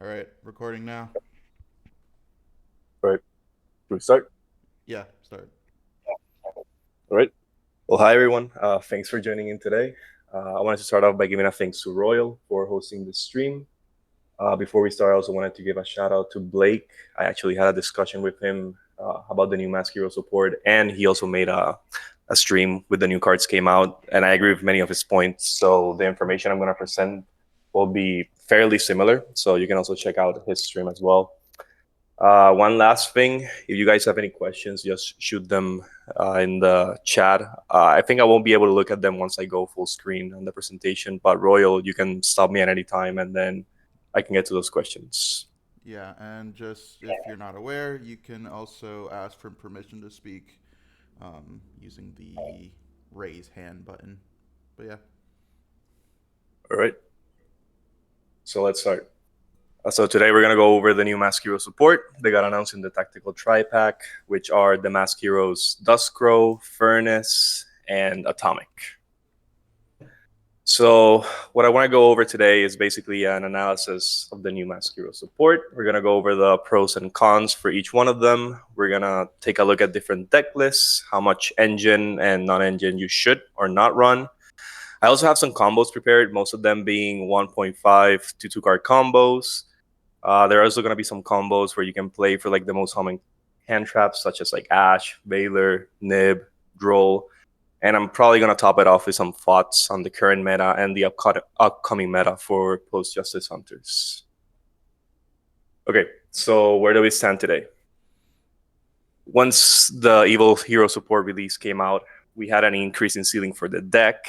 All right, recording now. All right, do we start? Yeah, start. All right. Well, hi everyone. Thanks for joining in today. I wanted to start off by giving a thanks to Royal for hosting this stream. Before we start, I also wanted to give a shout out to Blake. I actually had a discussion with him about the new Mask Hero support, and he also made a stream with the new cards came out, and I agree with many of his points. So the information I'm going to present will be fairly similar. So you can also check out his stream as well. One last thing, if you guys have any questions, just shoot them in the chat. I think I won't be able to look at them once I go full screen on the presentation, but Royal, you can stop me at any time and then I can get to those questions. Yeah, and just if you're not aware, you can also ask for permission to speak using the raise hand button. But yeah, All right, so let's start. So today we're going to go over the new Mask Hero support. They got announced in the Tactical Tri-Pack, which are the Mask Heroes Duskcrow, Furnace, and Atomic. So what I want to go over today is basically an analysis of the new Mask Hero support. We're going to go over the pros and cons for each one of them. We're going to take a look at different deck lists, how much engine and non-engine you should or not run. I also have some combos prepared, most of them being 1.5 to 2 card combos. There are also going to be some combos where you can play for like the most common hand traps, such as like Ash, Veiler, Nib, Droll. And I'm probably going to top it off with some thoughts on the current meta and the upcoming meta for post Justice Hunters. Okay, so where do we stand today? Once the Evil Hero support release came out, we had an increase in ceiling for the deck,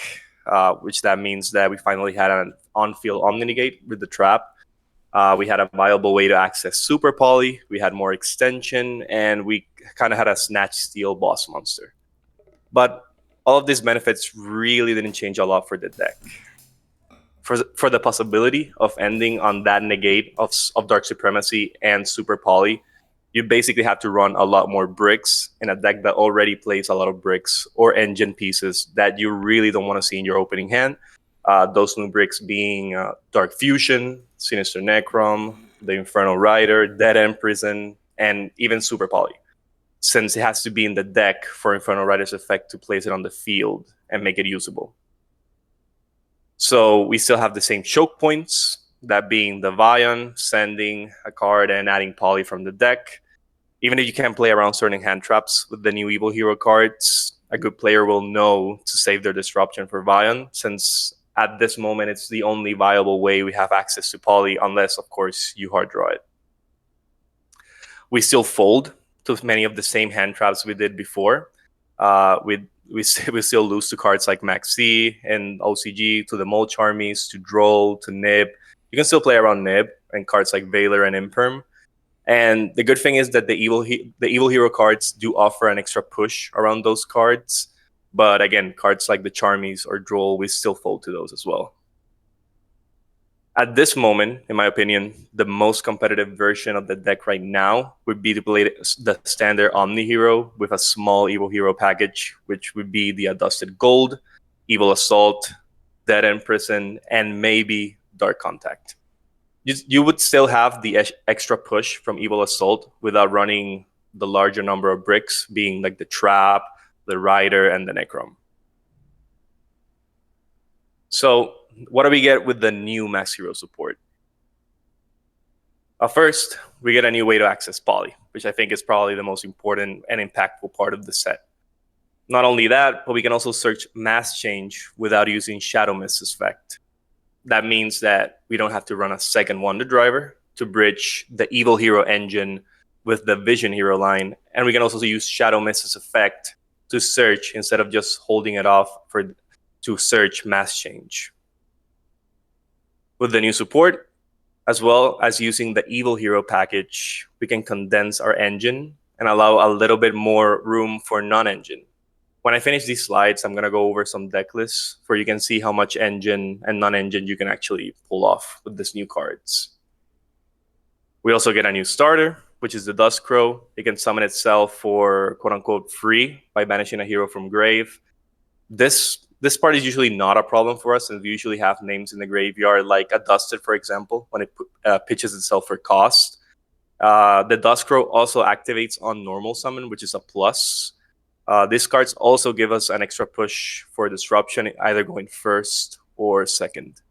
which that means that we finally had an on-field Omni-Negate with the trap. We had a viable way to access Super Poly, we had more extension, and we kind of had a Snatch Steel boss monster. But all of these benefits really didn't change a lot for the deck. For the possibility of ending on that negate of Dark Supremacy and Super Poly, you basically have to run a lot more bricks in a deck that already plays a lot of bricks or engine pieces that you really don't want to see in your opening hand. Those new bricks being Dark Fusion, Sinister Necrom, the Infernal Rider, Dead End Prison, and even Super Poly, since it has to be in the deck for Infernal Rider's effect to place it on the field and make it usable. So we still have the same choke points, that being the Vion, sending a card and adding Poly from the deck. Even if you can't play around certain hand traps with the new Evil Hero cards, a good player will know to save their Disruption for Vion, since at this moment it's the only viable way we have access to Poly, unless, of course, you hard draw it. We still fold to many of the same hand traps we did before. We still lose to cards like Maxi and OCG, to the Mole Charmies, to Droll, to Nib. You can still play around Nib and cards like Veiler and Imperm. And the good thing is that the evil hero cards do offer an extra push around those cards. But again, cards like the Charmies or Droll, we still fold to those as well. At this moment, in my opinion, the most competitive version of the deck right now would be to play the standard Omni Hero with a small Evil Hero package, which would be the Adusted Gold, Evil Assault, Dead End Prison, and maybe Dark Contact. You would still have the extra push from Evil Assault without running the larger number of bricks, being like the Trap, the Rider, and the Necrom. So what do we get with the new Max Hero support? First, we get a new way to access Poly, which I think is probably the most important and impactful part of the set. Not only that, but we can also search Mass Change without using Shadow Mist effect. That means that we don't have to run a second Wonder Driver to bridge the Evil Hero engine with the Vision Hero line, and we can also use Shadow Mist's effect to search instead of just holding it off to search Mass Change. With the new support, as well as using the Evil Hero package, we can condense our engine and allow a little bit more room for non-engine. When I finish these slides, I'm going to go over some deck lists where you can see how much engine and non-engine you can actually pull off with these new cards. We also get a new starter, which is the Duskcrow. It can summon itself for quote-unquote free by banishing a hero from grave. This This part is usually not a problem for us, and we usually have names in the graveyard, like a Dusted, for example, when it pitches itself for cost. The Duskrow also activates on normal summon, which is a plus. These cards also give us an extra push for disruption, either going first or second.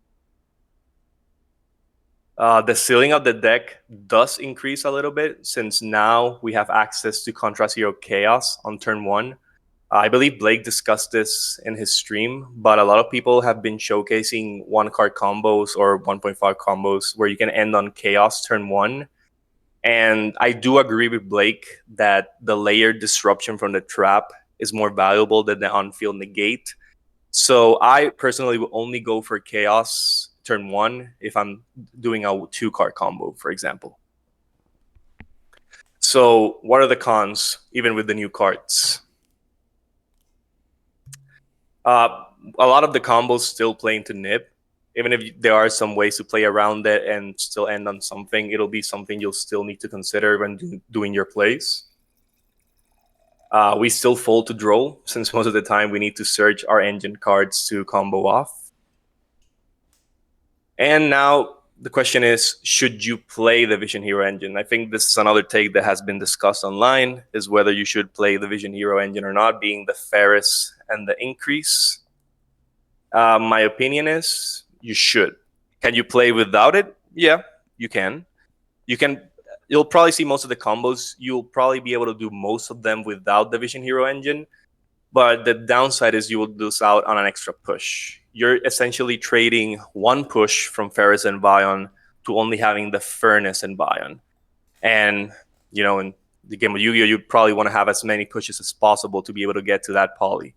The ceiling of the deck does increase a little bit, since now we have access to Contrast Hero Chaos on turn 1. I believe Blake discussed this in his stream, but a lot of people have been showcasing 1-card combos or 1.5 combos where you can end on Chaos turn 1. And I do agree with Blake that the layered disruption from the trap is more valuable than the on-field negate. So I personally will only go for Chaos turn 1 if I'm doing a 2-card combo, for example. So what are the cons, even with the new cards? A lot of the combos still play into nip. Even if there are some ways to play around it and still end on something, it'll be something you'll still need to consider when doing your plays. We still fold to draw, since most of the time we need to search our engine cards to combo off. And now the question is, should you play the Vision Hero engine? I think this is another take that has been discussed online, is whether you should play the Vision Hero engine or not, being the Ferris and the Increase. My opinion is you should. Can you play without it? Yeah, you can. You'll probably see most of the combos. You'll probably be able to do most of them without the Vision Hero engine. But the downside is you will lose out on an extra push. You're essentially trading one push from Ferris and Vion to only having the Furnace and Vion. And, in the game of Yu-Gi-Oh!, you probably want to have as many pushes as possible to be able to get to that poly.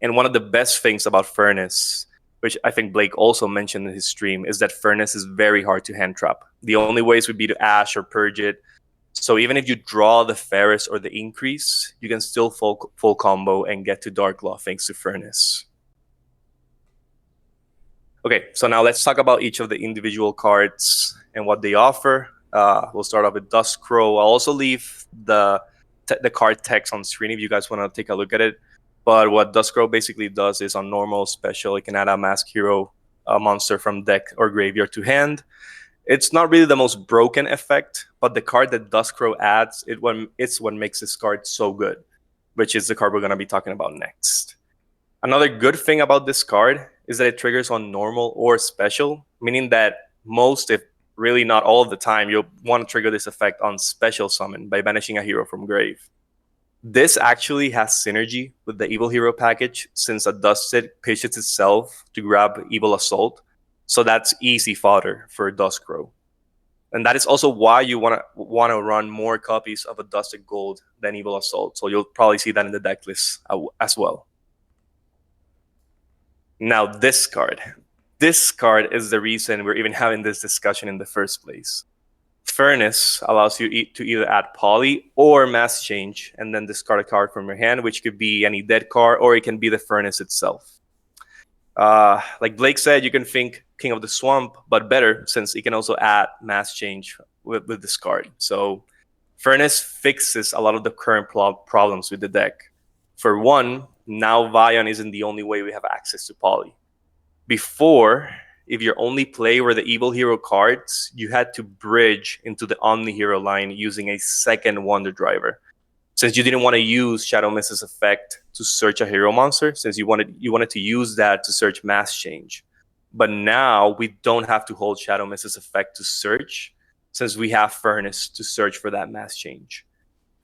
And one of the best things about Furnace, which I think Blake also mentioned in his stream, is that Furnace is very hard to hand trap. The only ways would be to Ash or Purge it. So even if you draw the Ferris or the Increase, you can still full combo and get to Dark Law thanks to Furnace. Okay, so now let's talk about each of the individual cards and what they offer. We'll start off with Duskrow. I'll also leave the card text on screen if you guys want to take a look at it. But what Duskrow basically does is on normal special, it can add a Mask Hero monster from deck or graveyard to hand. It's not really the most broken effect, but the card that Duskrow adds, it's what makes this card so good, which is the card we're going to be talking about next. Another good thing about this card is that it triggers on normal or special, meaning that most, if really not all of the time, you'll want to trigger this effect on special summon by banishing a hero from grave. This actually has synergy with the Evil Hero package, since a Dusted pitches itself to grab Evil Assault. So that's easy fodder for Duskrow. And that is also why you want to run more copies of a Dusted Gold than Evil Assault. So you'll probably see that in the deck list as well. Now this card. This card is the reason we're even having this discussion in the first place. Furnace allows you to either add Poly or Mass Change and then discard a card from your hand, which could be any dead card, or it can be the Furnace itself. Like Blake said, you can think King of the Swamp, but better, since it can also add Mass Change with this card. So Furnace fixes a lot of the current problems with the deck. For one, now Vion isn't the only way we have access to Poly. Before, if your only play were the Evil Hero cards, you had to bridge into the Omni Hero line using a second Wonder Driver. Since you didn't want to use Shadow Mist's effect to search a hero monster, since you wanted to use that to search Mass Change. But now we don't have to hold Shadow Mist's effect to search, since we have Furnace to search for that Mass Change.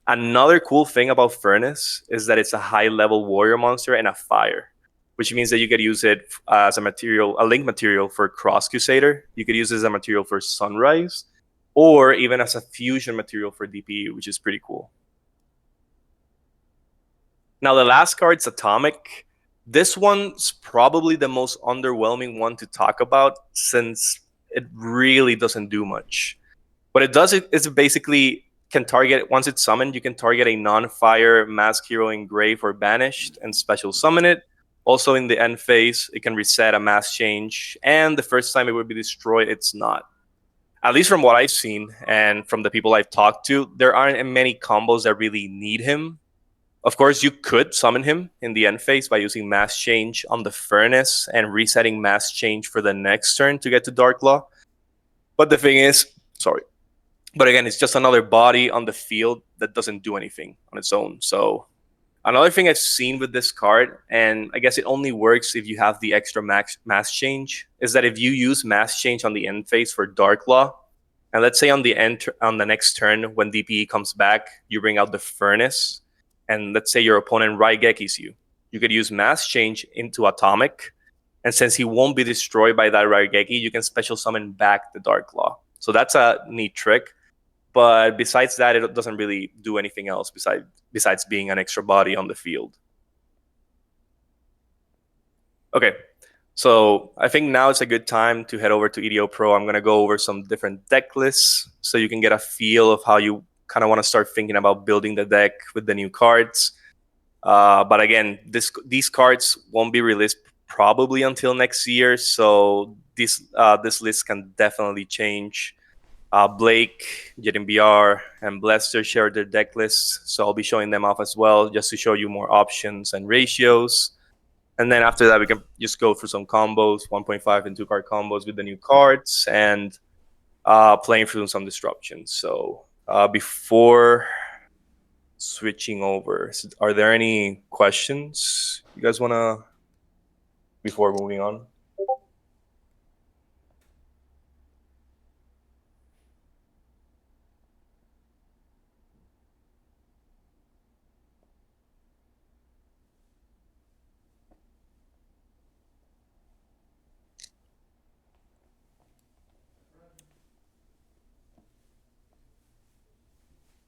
Another cool thing about Furnace is that it's a high-level warrior monster and a fire, which means that you could use it as a link material for Cross Crusader. You could use it as a material for Sunrise, or even as a fusion material for DPU, which is pretty cool. Now, the last card's Atomic. This one's probably the most underwhelming one to talk about, since it really doesn't do much. What it does is basically can target, once it's summoned, you can target a non-fire Mask Hero in grave or banished and special summon it. Also in the end phase, it can reset a Mass Change, and the first time it would be destroyed, it's not. At least from what I've seen and from the people I've talked to, there aren't many combos that really need him. Of course, you could summon him in the end phase by using Mass Change on the Furnace and resetting Mass Change for the next turn to get to Dark Law. But the thing is, sorry, but again, it's just another body on the field that doesn't do anything on its own. So another thing I've seen with this card, and I guess it only works if you have the extra mass change, is that if you use mass change on the end phase for Dark Law, and let's say on the next turn when DPE comes back, you bring out the Furnace, and let's say your opponent Raigekis you, you could use mass change into Atomic, and since he won't be destroyed by that Raigeki, you can special summon back the Dark Law. So that's a neat trick. But besides that, it doesn't really do anything else besides being an extra body on the field. Okay, so I think now it's a good time to head over to EDO Pro. I'm gonna go over some different deck lists so you can get a feel of how you kind of want to start thinking about building the deck with the new cards. But again, these cards won't be released probably until next year, so this list can definitely change. Blake, JMBR, and Blester share their deck lists, so I'll be showing them off as well, just to show you more options and ratios. And then after that, we can just go through some combos, 1.5 and 2-card combos with the new cards, and playing through some disruptions. So before switching over, are there any questions you guys want to, before moving on?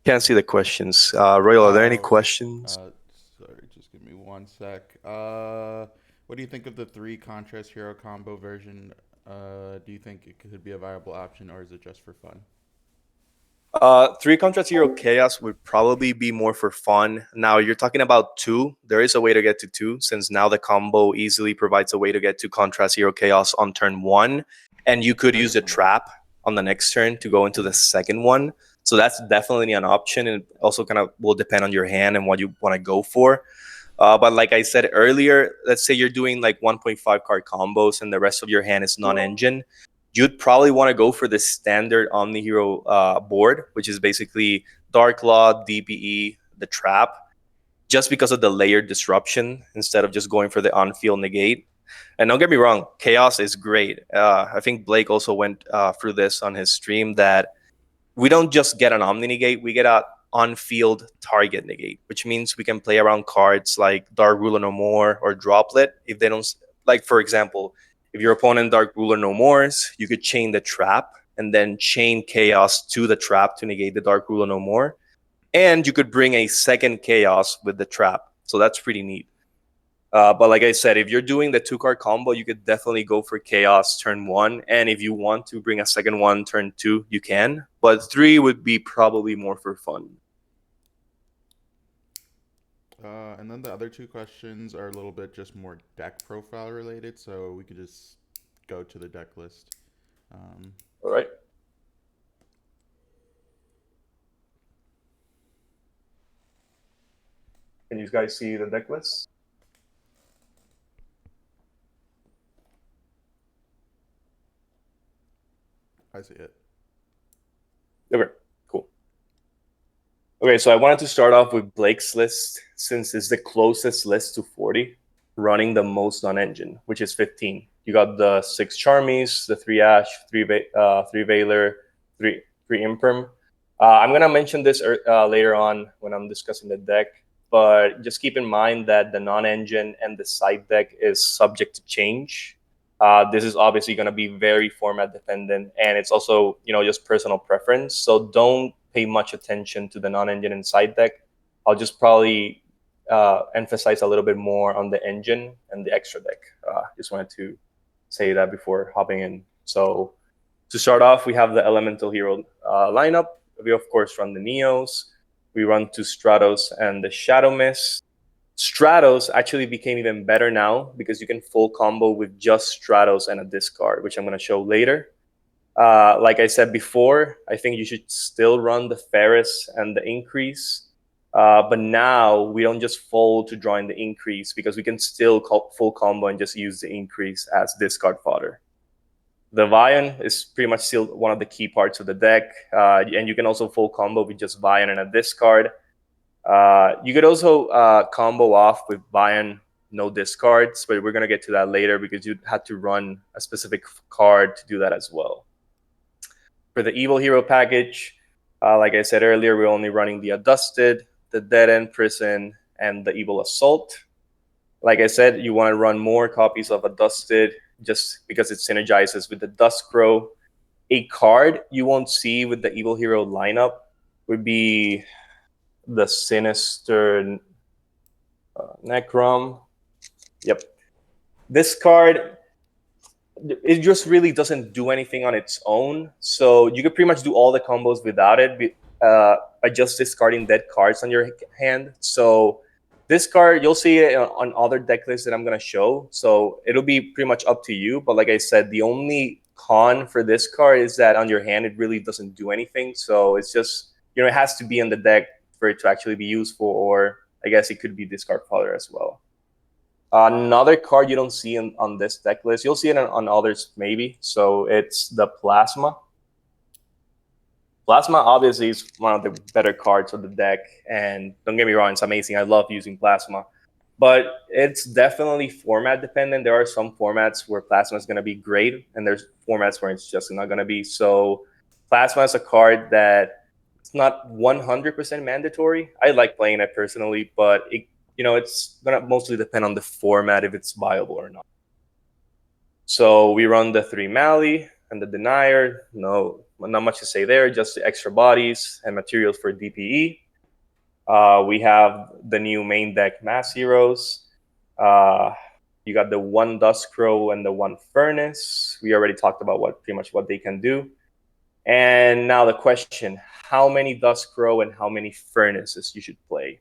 Can't see the questions. Royal, are there any questions? Sorry, just give me one sec. What do you think of the 3 contrast hero combo version? Do you think it could be a viable option, or is it just for fun? 3 Contrast Hero Chaos would probably be more for fun. Now you're talking about 2. There is a way to get to 2, since now the combo easily provides a way to get to Contrast Hero Chaos on turn 1, and you could use a trap on the next turn to go into the second one. So that's definitely an option, and also kind of will depend on your hand and what you want to go for. But like I said earlier, let's say you're doing like 1.5 card combos and the rest of your hand is non-engine. You'd probably want to go for the standard OmniHero board, which is basically Dark Law, DPE, the Trap, just because of the layered disruption instead of just going for the on-field negate. And don't get me wrong, Chaos is great. I think Blake also went through this on his stream, that we don't just get an Omni negate, we get a on-field target negate, which means we can play around cards like Dark Ruler No More or Droplet if they don't, like for example, if your opponent Dark Ruler No Mores, you could chain the trap and then chain Chaos to the trap to negate the Dark Ruler No More, and you could bring a second Chaos with the trap. So that's pretty neat. But like I said, if you're doing the 2-card combo, you could definitely go for Chaos turn 1. And if you want to bring a second one turn 2, you can. But 3 would be probably more for fun. And then the other 2 questions are a little bit just more deck profile related, so we could just go to the deck list. All right. Can you guys see the deck list? I see it. Okay, cool. Okay, so I wanted to start off with Blake's list, since it's the closest list to 40, running the most non-engine, which is 15. You got the 6 Charmies, the 3 Ash, 3 Veiler, 3 Imperm. I'm going to mention this later on when I'm discussing the deck, but just keep in mind that the non-engine and the side deck is subject to change. This is obviously going to be very format dependent, and it's also, just personal preference. So don't pay much attention to the non-engine and side deck. I'll just probably emphasize a little bit more on the engine and the extra deck. Just wanted to say that before hopping in. So to start off, we have the Elemental Hero lineup. We of course run the Neos. We run 2 Stratos and the Shadow Mist. Stratos actually became even better now because you can full combo with just Stratos and a discard, which I'm going to show later. Like I said before, I think you should still run the Ferris and the Increase. But now we don't just fold to draw in the increase because we can still full combo and just use the increase as discard fodder. The Vion is pretty much still one of the key parts of the deck, and you can also full combo with just Vion and a discard. You could also combo off with Vion no discards, but we're going to get to that later because you had to run a specific card to do that as well. For the Evil Hero package, like I said earlier, we're only running the Adusted, the Dead End Prison, and the Evil Assault. Like I said, you want to run more copies of Adusted just because it synergizes with the Dust Crow. A card you won't see with the Evil Hero lineup would be the Sinister Necrom. Yep. This card, it just really doesn't do anything on its own. So you could pretty much do all the combos without it by just discarding dead cards on your hand. So this card, you'll see it on other deck lists that I'm going to show. So it'll be pretty much up to you. But like I said, the only con for this card is that on your hand, it really doesn't do anything. So it's just, it has to be in the deck for it to actually be useful, or I guess it could be discard fodder as well. Another card you don't see on this deck list, you'll see it on others maybe. So it's the Plasma. Plasma obviously is one of the better cards of the deck, and don't get me wrong, it's amazing. I love using Plasma, but it's definitely format dependent. There are some formats where Plasma is going to be great, and there's formats where it's just not going to be. So Plasma is a card that it's not 100% mandatory. I like playing it personally, but it's going to mostly depend on the format if it's viable or not. So we run the 3 Mali and the Denier. No, not much to say there, just the extra bodies and materials for DPE. We have the new main deck Mass Heroes. You got the 1 Dust Crow and the 1 Furnace. We already talked about pretty much what they can do. And now the question, how many Dust Crow and how many Furnaces you should play?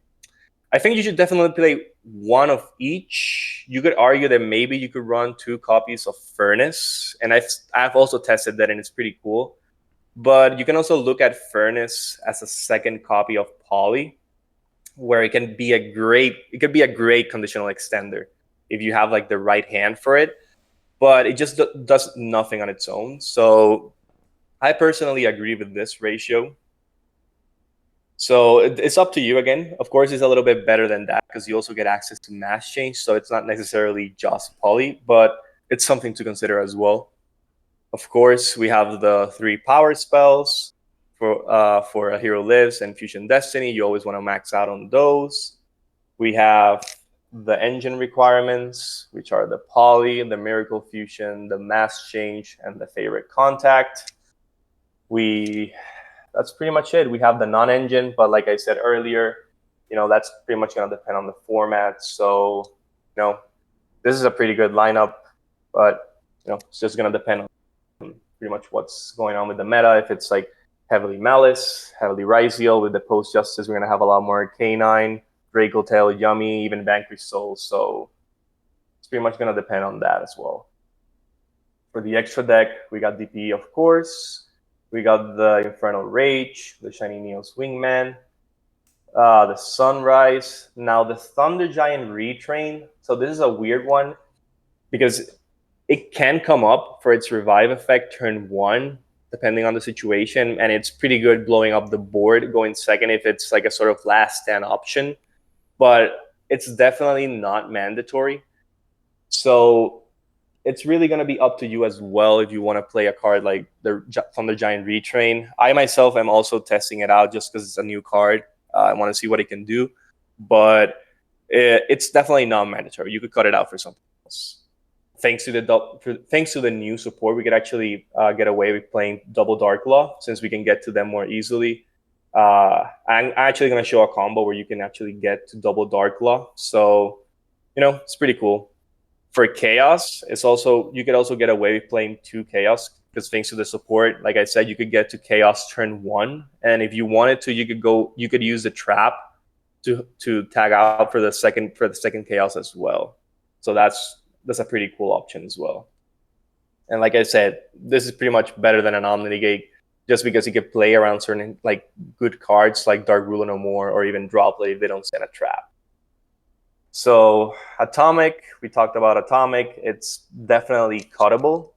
I think you should definitely play one of each. You could argue that maybe you could run 2 copies of Furnace, and I've also tested that, and it's pretty cool. But you can also look at Furnace as a second copy of Poly, where it could be a great conditional extender if you have like the right hand for it. But it just does nothing on its own. So I personally agree with this ratio. So it's up to you again. Of course, it's a little bit better than that because you also get access to mass change. So it's not necessarily just Poly, but it's something to consider as well. Of course, we have the 3 power spells for A Hero Lives and Fusion Destiny. You always want to max out on those. We have the engine requirements, which are the Poly, the Miracle Fusion, the Mass Change, and the Favorite Contact. That's pretty much it. We have the non-engine, but like I said earlier, that's pretty much going to depend on the format. So, this is a pretty good lineup, but, it's just going to depend on pretty much what's going on with the meta. If it's like heavily Malice, heavily Ryziel with the Post-Justice, we're going to have a lot more K9, Draco Tail, Yummy, even Vanquish Soul. So it's pretty much going to depend on that as well. For the extra deck, we got DP, of course. We got the Infernal Rage, the Shiny Neos Wingman, the Sunrise. Now the Thunder Giant Retrain. So this is a weird one because it can come up for its revive effect turn 1, depending on the situation, and it's pretty good blowing up the board going second if it's like a sort of last stand option, but it's definitely not mandatory. So it's really going to be up to you as well if you want to play a card like the Thunder Giant Retrain. I myself am also testing it out just because it's a new card. I want to see what it can do, but it's definitely not mandatory. You could cut it out for something else. Thanks to the new support, we could actually get away with playing double Dark Law since we can get to them more easily. I'm actually going to show a combo where you can actually get to double Dark Law. So, it's pretty cool. For Chaos, you could also get away with playing 2 Chaos because thanks to the support, like I said, you could get to Chaos turn 1, and if you wanted to, you could use the trap to tag out for the second Chaos as well. So that's a pretty cool option as well. And like I said, this is pretty much better than an Omnigate just because he could play around certain like good cards like Dark Ruler No More or even Draw Play if they don't set a trap. So Atomic, we talked about Atomic. It's definitely cuttable.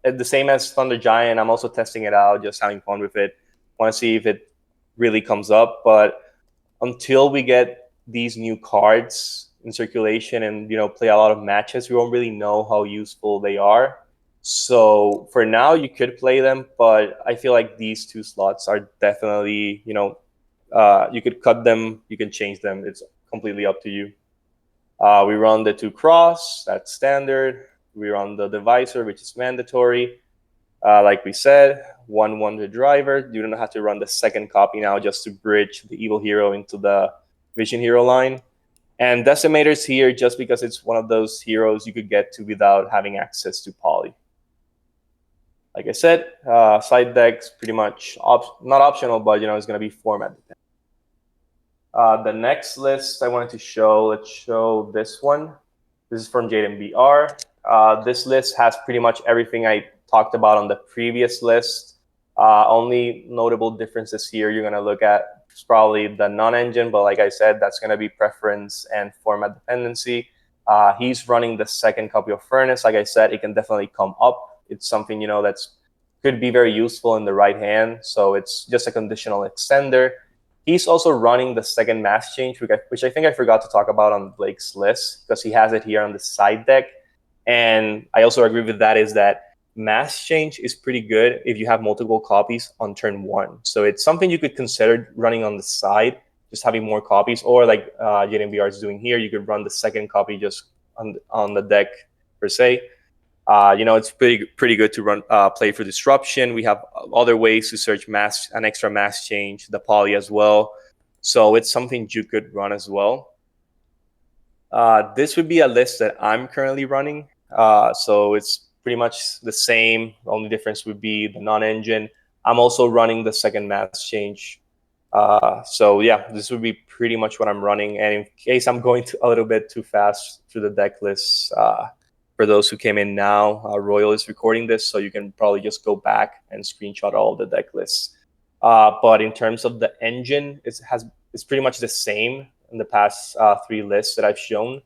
The same as Thunder Giant. I'm also testing it out, just having fun with it. Want to see if it really comes up. But until we get these new cards in circulation and play a lot of matches, we won't really know how useful they are. So for now, you could play them, but I feel like these 2 slots are definitely you could cut them, you can change them. It's completely up to you. We run the 2 cross, that's standard. We run the divisor, which is mandatory. Like we said, 1/1 the driver. You don't have to run the second copy now just to bridge the evil hero into the vision hero line. And Decimator's here just because it's one of those heroes you could get to without having access to poly. Like I said, side deck's pretty much not optional, but it's going to be format dependent. The next list I wanted to show, let's show this one. This is from Jaden BR. This list has pretty much everything I talked about on the previous list. Only notable differences here you're going to look at is probably the non-engine, but like I said, that's going to be preference and format dependency. He's running the second copy of Furnace. Like I said, it can definitely come up. It's something that's could be very useful in the right hand, so it's just a conditional extender. He's also running the second mass change, which I think I forgot to talk about on Blake's list because he has it here on the side deck. And I also agree with that, is that mass change is pretty good if you have multiple copies on turn 1. So it's something you could consider running on the side, just having more copies, or like Jaden BR is doing here, you could run the second copy just on the deck per se. It's pretty good to run play for disruption. We have other ways to search an extra mass change, the poly as well. So it's something you could run as well. This would be a list that I'm currently running. So it's pretty much the same. The only difference would be the non-engine. I'm also running the second mass change. So yeah, this would be pretty much what I'm running. And in case I'm going a little bit too fast through the deck lists, for those who came in now, Royal is recording this, so you can probably just go back and screenshot all the deck lists. But in terms of the engine, it's pretty much the same in the past 3 lists that I've shown.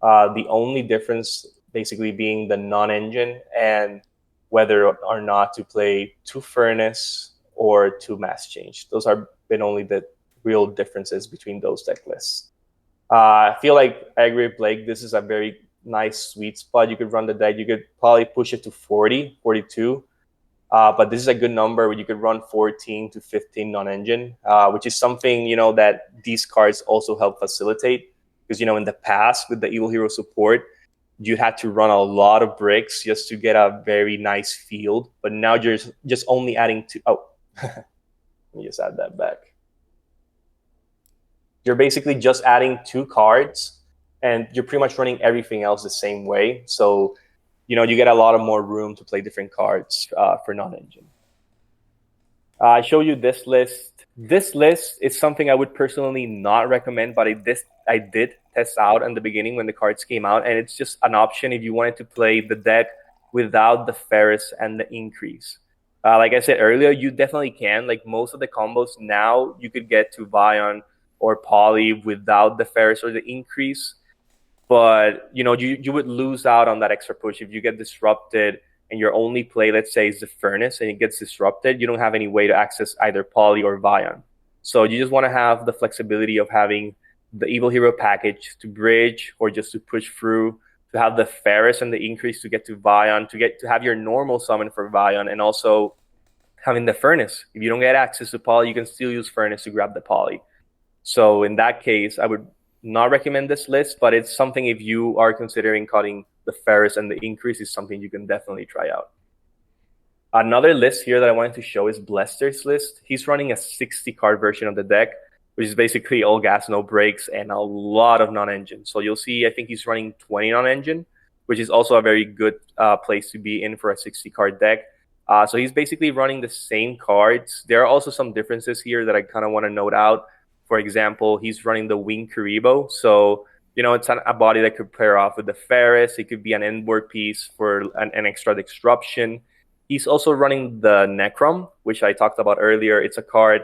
The only difference basically being the non-engine and whether or not to play 2 Furnace or 2 Mass Change. Those have been only the real differences between those deck lists. I feel like I agree with Blake. This is a very nice sweet spot. You could run the deck. You could probably push it to 40, 42. But this is a good number where you could run 14 to 15 non-engine, which is something, that these cards also help facilitate. Because, in the past with the Evil Hero support, you had to run a lot of bricks just to get a very nice field. But now you're just only adding 2. Oh, let me just add that back. You're basically just adding 2 cards and you're pretty much running everything else the same way. So, you get a lot of more room to play different cards for non-engine. I show you this list. This list is something I would personally not recommend, but I did test out in the beginning when the cards came out, and it's just an option if you wanted to play the deck without the Ferris and the increase. Like I said earlier, you definitely can. Like most of the combos now, you could get to Vion or Poly without the Ferris or the increase. But, you would lose out on that extra push if you get disrupted and your only play, let's say, is the Furnace and it gets disrupted. You don't have any way to access either Poly or Vion. So you just want to have the flexibility of having the Evil Hero package to bridge or just to push through, to have the Ferris and the increase to get to Vion, to have your normal summon for Vion, and also having the Furnace. If you don't get access to Poly, you can still use Furnace to grab the Poly. So in that case, I would not recommend this list, but it's something if you are considering cutting the Ferris and the increase is something you can definitely try out. Another list here that I wanted to show is Blester's list. He's running a 60-card version of the deck, which is basically all gas, no brakes, and a lot of non-engine. So you'll see, I think he's running 20 non-engine, which is also a very good place to be in for a 60-card deck. So he's basically running the same cards. There are also some differences here that I kind of want to note out. For example, he's running the Wing Karibo. So, it's a body that could pair off with the Ferris. It could be an inboard piece for an extra disruption. He's also running the Necrom, which I talked about earlier. It's a card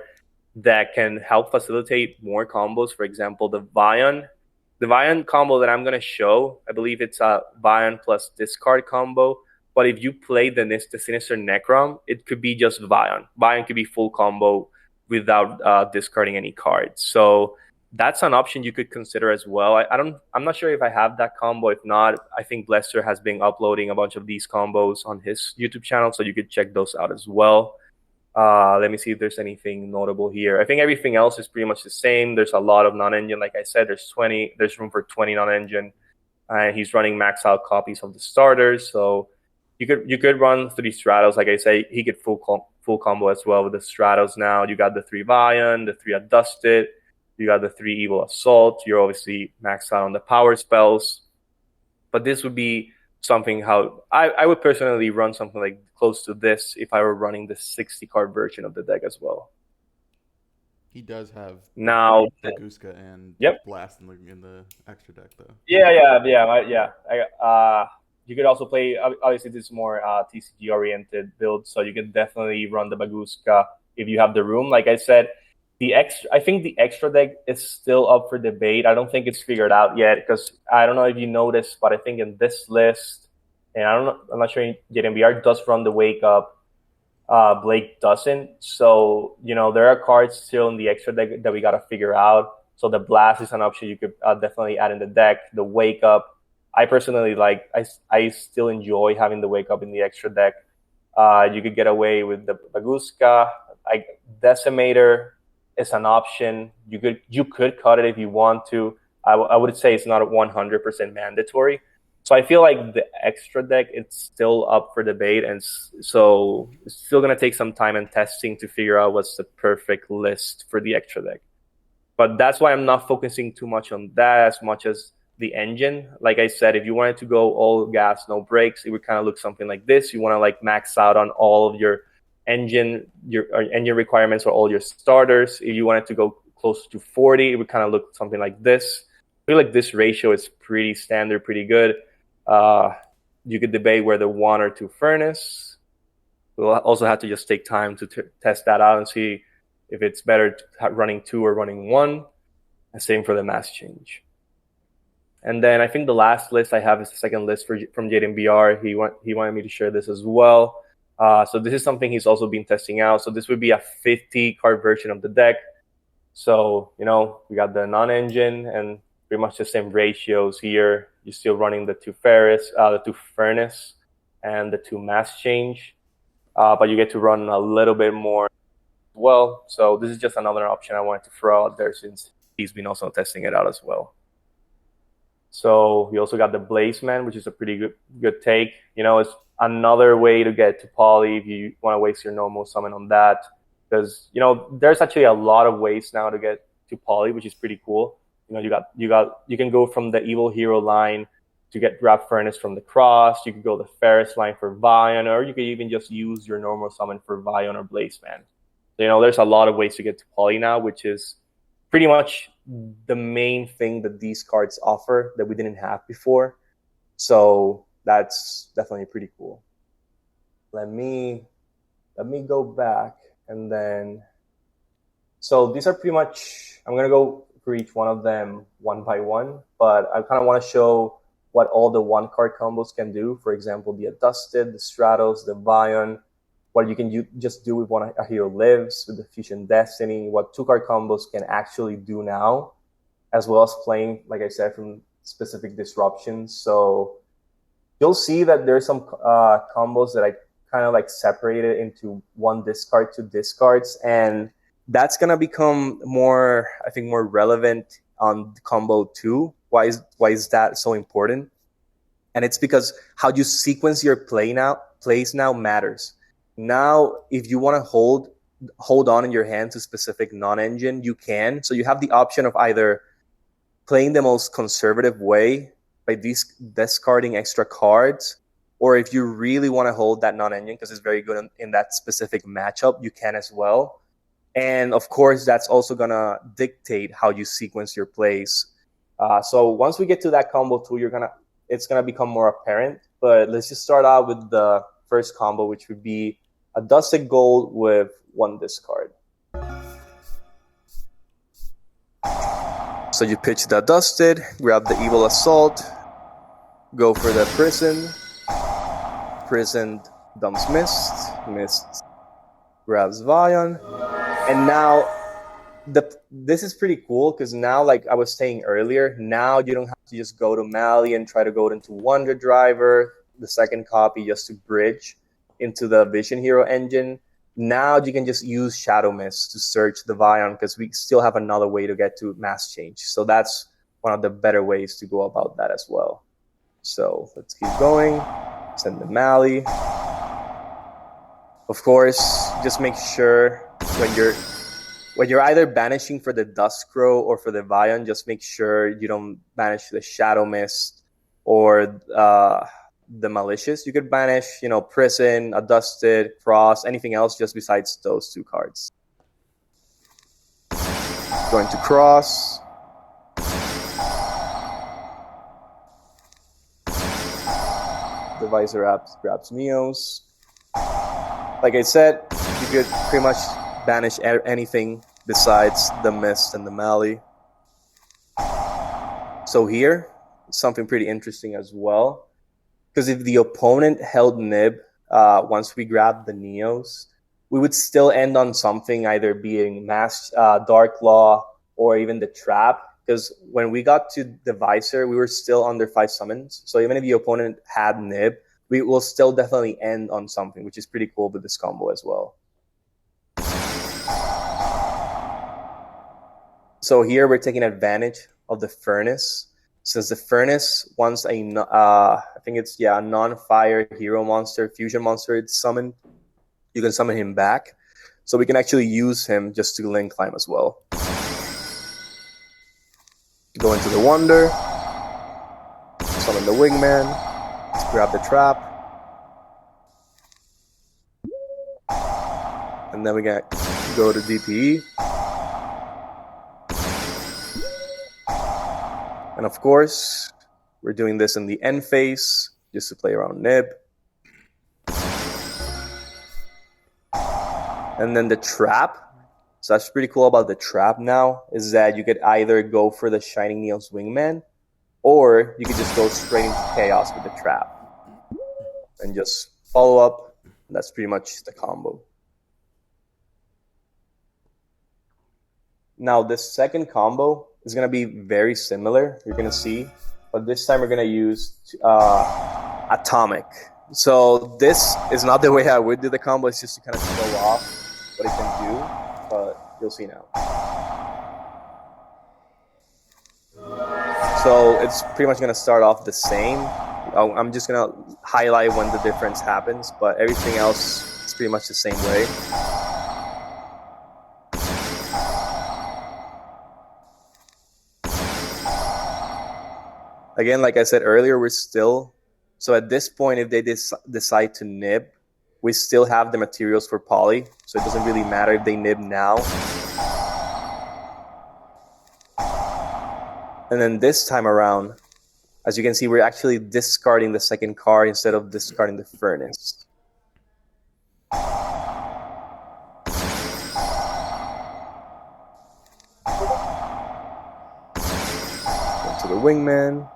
that can help facilitate more combos. For example, the Vion combo that I'm gonna show, I believe it's a Vion plus discard combo. But if you play the Sinister Necrom, it could be just Vion. Vion could be full combo without discarding any cards. So that's an option you could consider as well. I'm not sure if I have that combo. If not, I think Lester has been uploading a bunch of these combos on his YouTube channel, so you could check those out as well. Let me see if there's anything notable here. I think everything else is pretty much the same. There's a lot of non-engine. Like I said, there's room for 20 non-engine. And he's running max out copies of the starters. So you could run 3 Stratos. Like I say, he could full combo as well with the Stratos now. You got the 3 Vion, the 3 Adusted, you got the 3 Evil Assault. You're obviously maxed out on the power spells. But this would be something how I would personally run something like close to this if I were running the 60 card version of the deck as well. He does have Now, Baguska and yep. Blast in the extra deck though. Yeah. You could also play. Obviously, this is more TCG oriented build, so you can definitely run the Baguska if you have the room. Like I said, I think the extra deck is still up for debate. I don't think it's figured out yet because I don't know if you noticed, but I think in this list, and I'm not sure JNBR does run the Wake Up. Blake doesn't. So there are cards still in the extra deck that we got to figure out. So the Blast is an option you could definitely add in the deck. The Wake Up, I personally like. I still enjoy having the Wake Up in the extra deck. You could get away with the Baguska. Decimator is an option. You could cut it if you want to. I would say it's not 100% mandatory. So I feel like the extra deck, it's still up for debate, and so it's still going to take some time and testing to figure out what's the perfect list for the extra deck. But that's why I'm not focusing too much on that as much as the engine. Like I said, if you wanted to go all gas, no brakes, it would kind of look something like this. You want to like max out on all of your engine requirements or all your starters. If you wanted to go close to 40, it would kind of look something like this. I feel like this ratio is pretty standard, pretty good. You could debate whether 1 or 2 furnace. We'll also have to just take time to test that out and see if it's better running 2 or running 1. And same for the mass change. And then I think the last list I have is the second list from Jaden BR. He wanted me to share this as well. So this is something he's also been testing out. So this would be a 50 card version of the deck. So we got the non-engine and pretty much the same ratios here. You're still running the 2 furnace, and the 2 mass change, but you get to run a little bit more as well. So this is just another option I wanted to throw out there since he's been also testing it out as well. So we also got the Blazeman, which is a pretty good take. It's another way to get to poly if you want to waste your normal summon on that, because there's actually a lot of ways now to get to poly, which is pretty cool. You can go from the Evil Hero line to get Wrap Furnace from the Cross. You could go the Ferris line for Vion, or you could even just use your normal summon for Vion or Blazeman. So, there's a lot of ways to get to poly now, which is pretty much the main thing that these cards offer that we didn't have before. So that's definitely pretty cool. Let me go back and then. So these are pretty much. I'm gonna go for each one of them one by one, but I kind of want to show what all the 1 card combos can do. For example, the Adusted, the Stratos, the Vion, what you can just do with when a hero lives, with the Fusion Destiny, what 2 card combos can actually do now, as well as playing, like I said, from specific disruptions. So you'll see that there's some combos that I kind of like separated into 1 discard, 2 discards, and that's gonna become more, I think, more relevant on combo 2. Why is that so important? And it's because how you sequence your plays now matters. Now, if you want to hold on in your hand to specific non-engine, you can. So you have the option of either playing the most conservative way by discarding extra cards, or if you really want to hold that non-engine because it's very good in that specific matchup, you can as well. And of course, that's also gonna dictate how you sequence your plays. So once we get to that combo 2, it's gonna become more apparent. But let's just start out with the first combo, which would be a Dusted Gold with 1 discard. So you pitch that Dusted, grab the Evil Assault, go for the Prison. Prison dumps Mist. Mist grabs Vion. And now this is pretty cool because now, like I was saying earlier, now you don't have to just go to Mali and try to go into Wonder Driver, the second copy, just to bridge into the Vision Hero engine. Now you can just use Shadow Mist to search the Vion because we still have another way to get to Mass Change. So that's one of the better ways to go about that as well. So let's keep going. Send the Mali. Of course, just make sure when you're either banishing for the Duskrow or for the Vion, just make sure you don't banish the Shadow Mist or the Malicious. You could banish, Prison, a Dusted, Frost, anything else just besides those 2 cards. Going to Cross. The Visor grabs Neos. Like I said, you could pretty much banish anything besides the Mist and the Mali. So here, something pretty interesting as well. Because if the opponent held Nib once we grabbed the Neos, we would still end on something, either being Dark Law or even the Trap. Because when we got to the Visor, we were still under 5 summons. So even if the opponent had Nib, we will still definitely end on something, which is pretty cool with this combo as well. So here we're taking advantage of the Furnace. Since the Furnace, once I think it's a non-fire hero monster, fusion monster it's summoned, you can summon him back. So we can actually use him just to link climb as well. Go into the Wonder, summon the Wingman, grab the Trap, and then we can go to DPE. And of course, we're doing this in the end phase, just to play around Nib. And then the Trap. So that's pretty cool about the Trap now, is that you could either go for the Shining Neos Wingman, or you could just go straight into Chaos with the Trap. And just follow up, and that's pretty much the combo. Now, this second combo is going to be very similar, you're going to see, but this time we're going to use Atomic. So this is not the way I would do the combo, it's just to kind of show off what it can do, but you'll see now. So it's pretty much going to start off the same. I'm just going to highlight when the difference happens, but everything else is pretty much the same way. Again, like I said earlier, so at this point, if they decide to nib, we still have the materials for poly, so it doesn't really matter if they nib now. And then this time around, as you can see, we're actually discarding the second card instead of discarding the furnace. Into the wingman.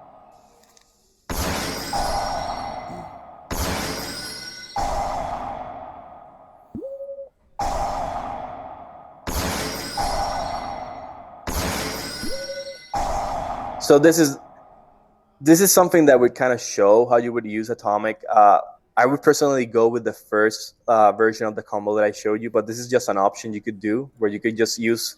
So this is something that would kind of show how you would use Atomic. I would personally go with the first version of the combo that I showed you, but this is just an option you could do where you could just use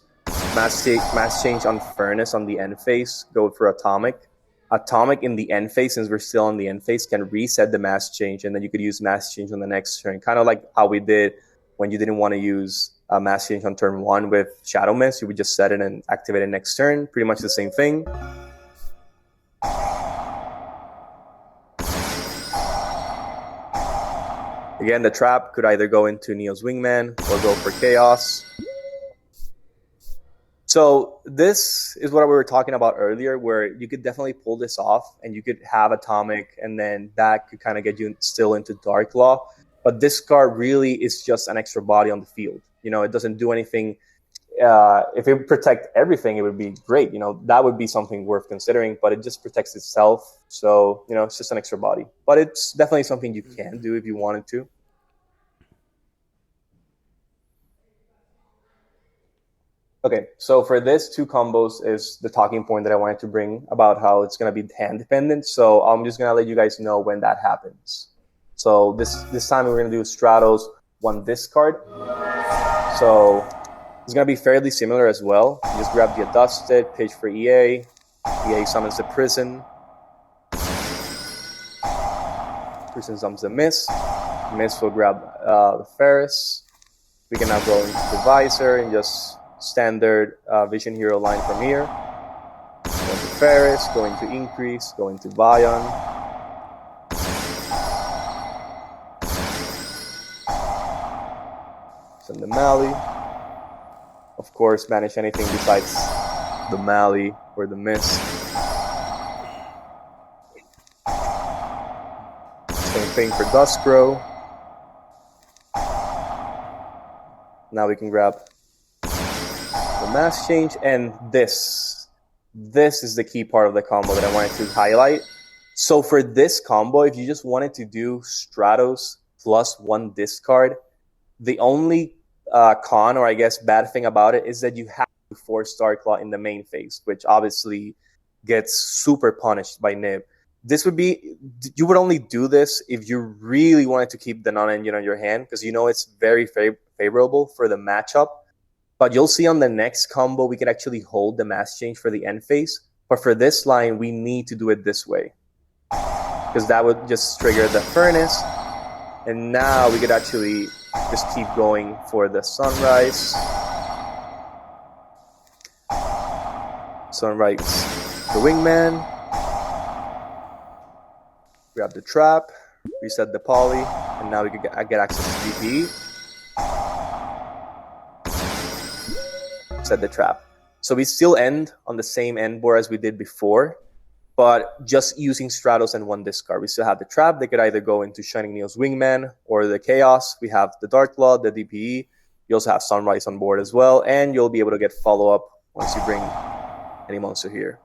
mass change on Furnace on the end phase, go for Atomic. Atomic in the end phase, since we're still on the end phase, can reset the mass change, and then you could use mass change on the next turn. Kind of like how we did when you didn't want to use mass change on turn 1 with Shadow Mist. You would just set it and activate it next turn. Pretty much the same thing. Again, the trap could either go into Neo's Wingman or go for Chaos. So this is what we were talking about earlier, where you could definitely pull this off and you could have Atomic, and then that could kind of get you still into Dark Law. but this card really is just an extra body on the field. It doesn't do anything. If it would protect everything, it would be great. That would be something worth considering, but it just protects itself. So, it's just an extra body. But it's definitely something you can do if you wanted to. Okay, so for this, 2 combos is the talking point that I wanted to bring about how it's going to be hand dependent. So I'm just going to let you guys know when that happens. So this time we're going to do Stratos, 1 discard. So it's going to be fairly similar as well. You just grab the Adusted, pitch for EA. EA summons the Prison. Prison summons the Miss. Miss will grab the Ferris. We can now go into the Visor and just standard Vision Hero line from here. Going to Ferris, going to Increase, going to Vion. Send the Mali. Of course, banish anything besides the Mali or the Miss. Same thing for Duskgrow. Now we can grab the Mass Change, and this is the key part of the combo that I wanted to highlight. So for this combo, if you just wanted to do Stratos plus 1 discard, the only con, or I guess bad thing about it, is that you have to force Starclaw in the main phase, which obviously gets super punished by Nib. You would only do this if you really wanted to keep the non-engine on your hand, because it's very favorable for the matchup. But you'll see on the next combo, we can actually hold the Mass Change for the end phase. But for this line, we need to do it this way, because that would just trigger the Furnace. And now we could actually just keep going for the Sunrise. Sunrise, the Wingman. Grab the Trap, reset the Poly, and now we can get access to DPE. Set the Trap. So we still end on the same end board as we did before, but just using Stratos and 1 discard. We still have the Trap. They could either go into Shining Neo's Wingman or the Chaos. We have the Dark Claw, the DPE. You also have Sunrise on board as well, and you'll be able to get follow-up once you bring any monster here.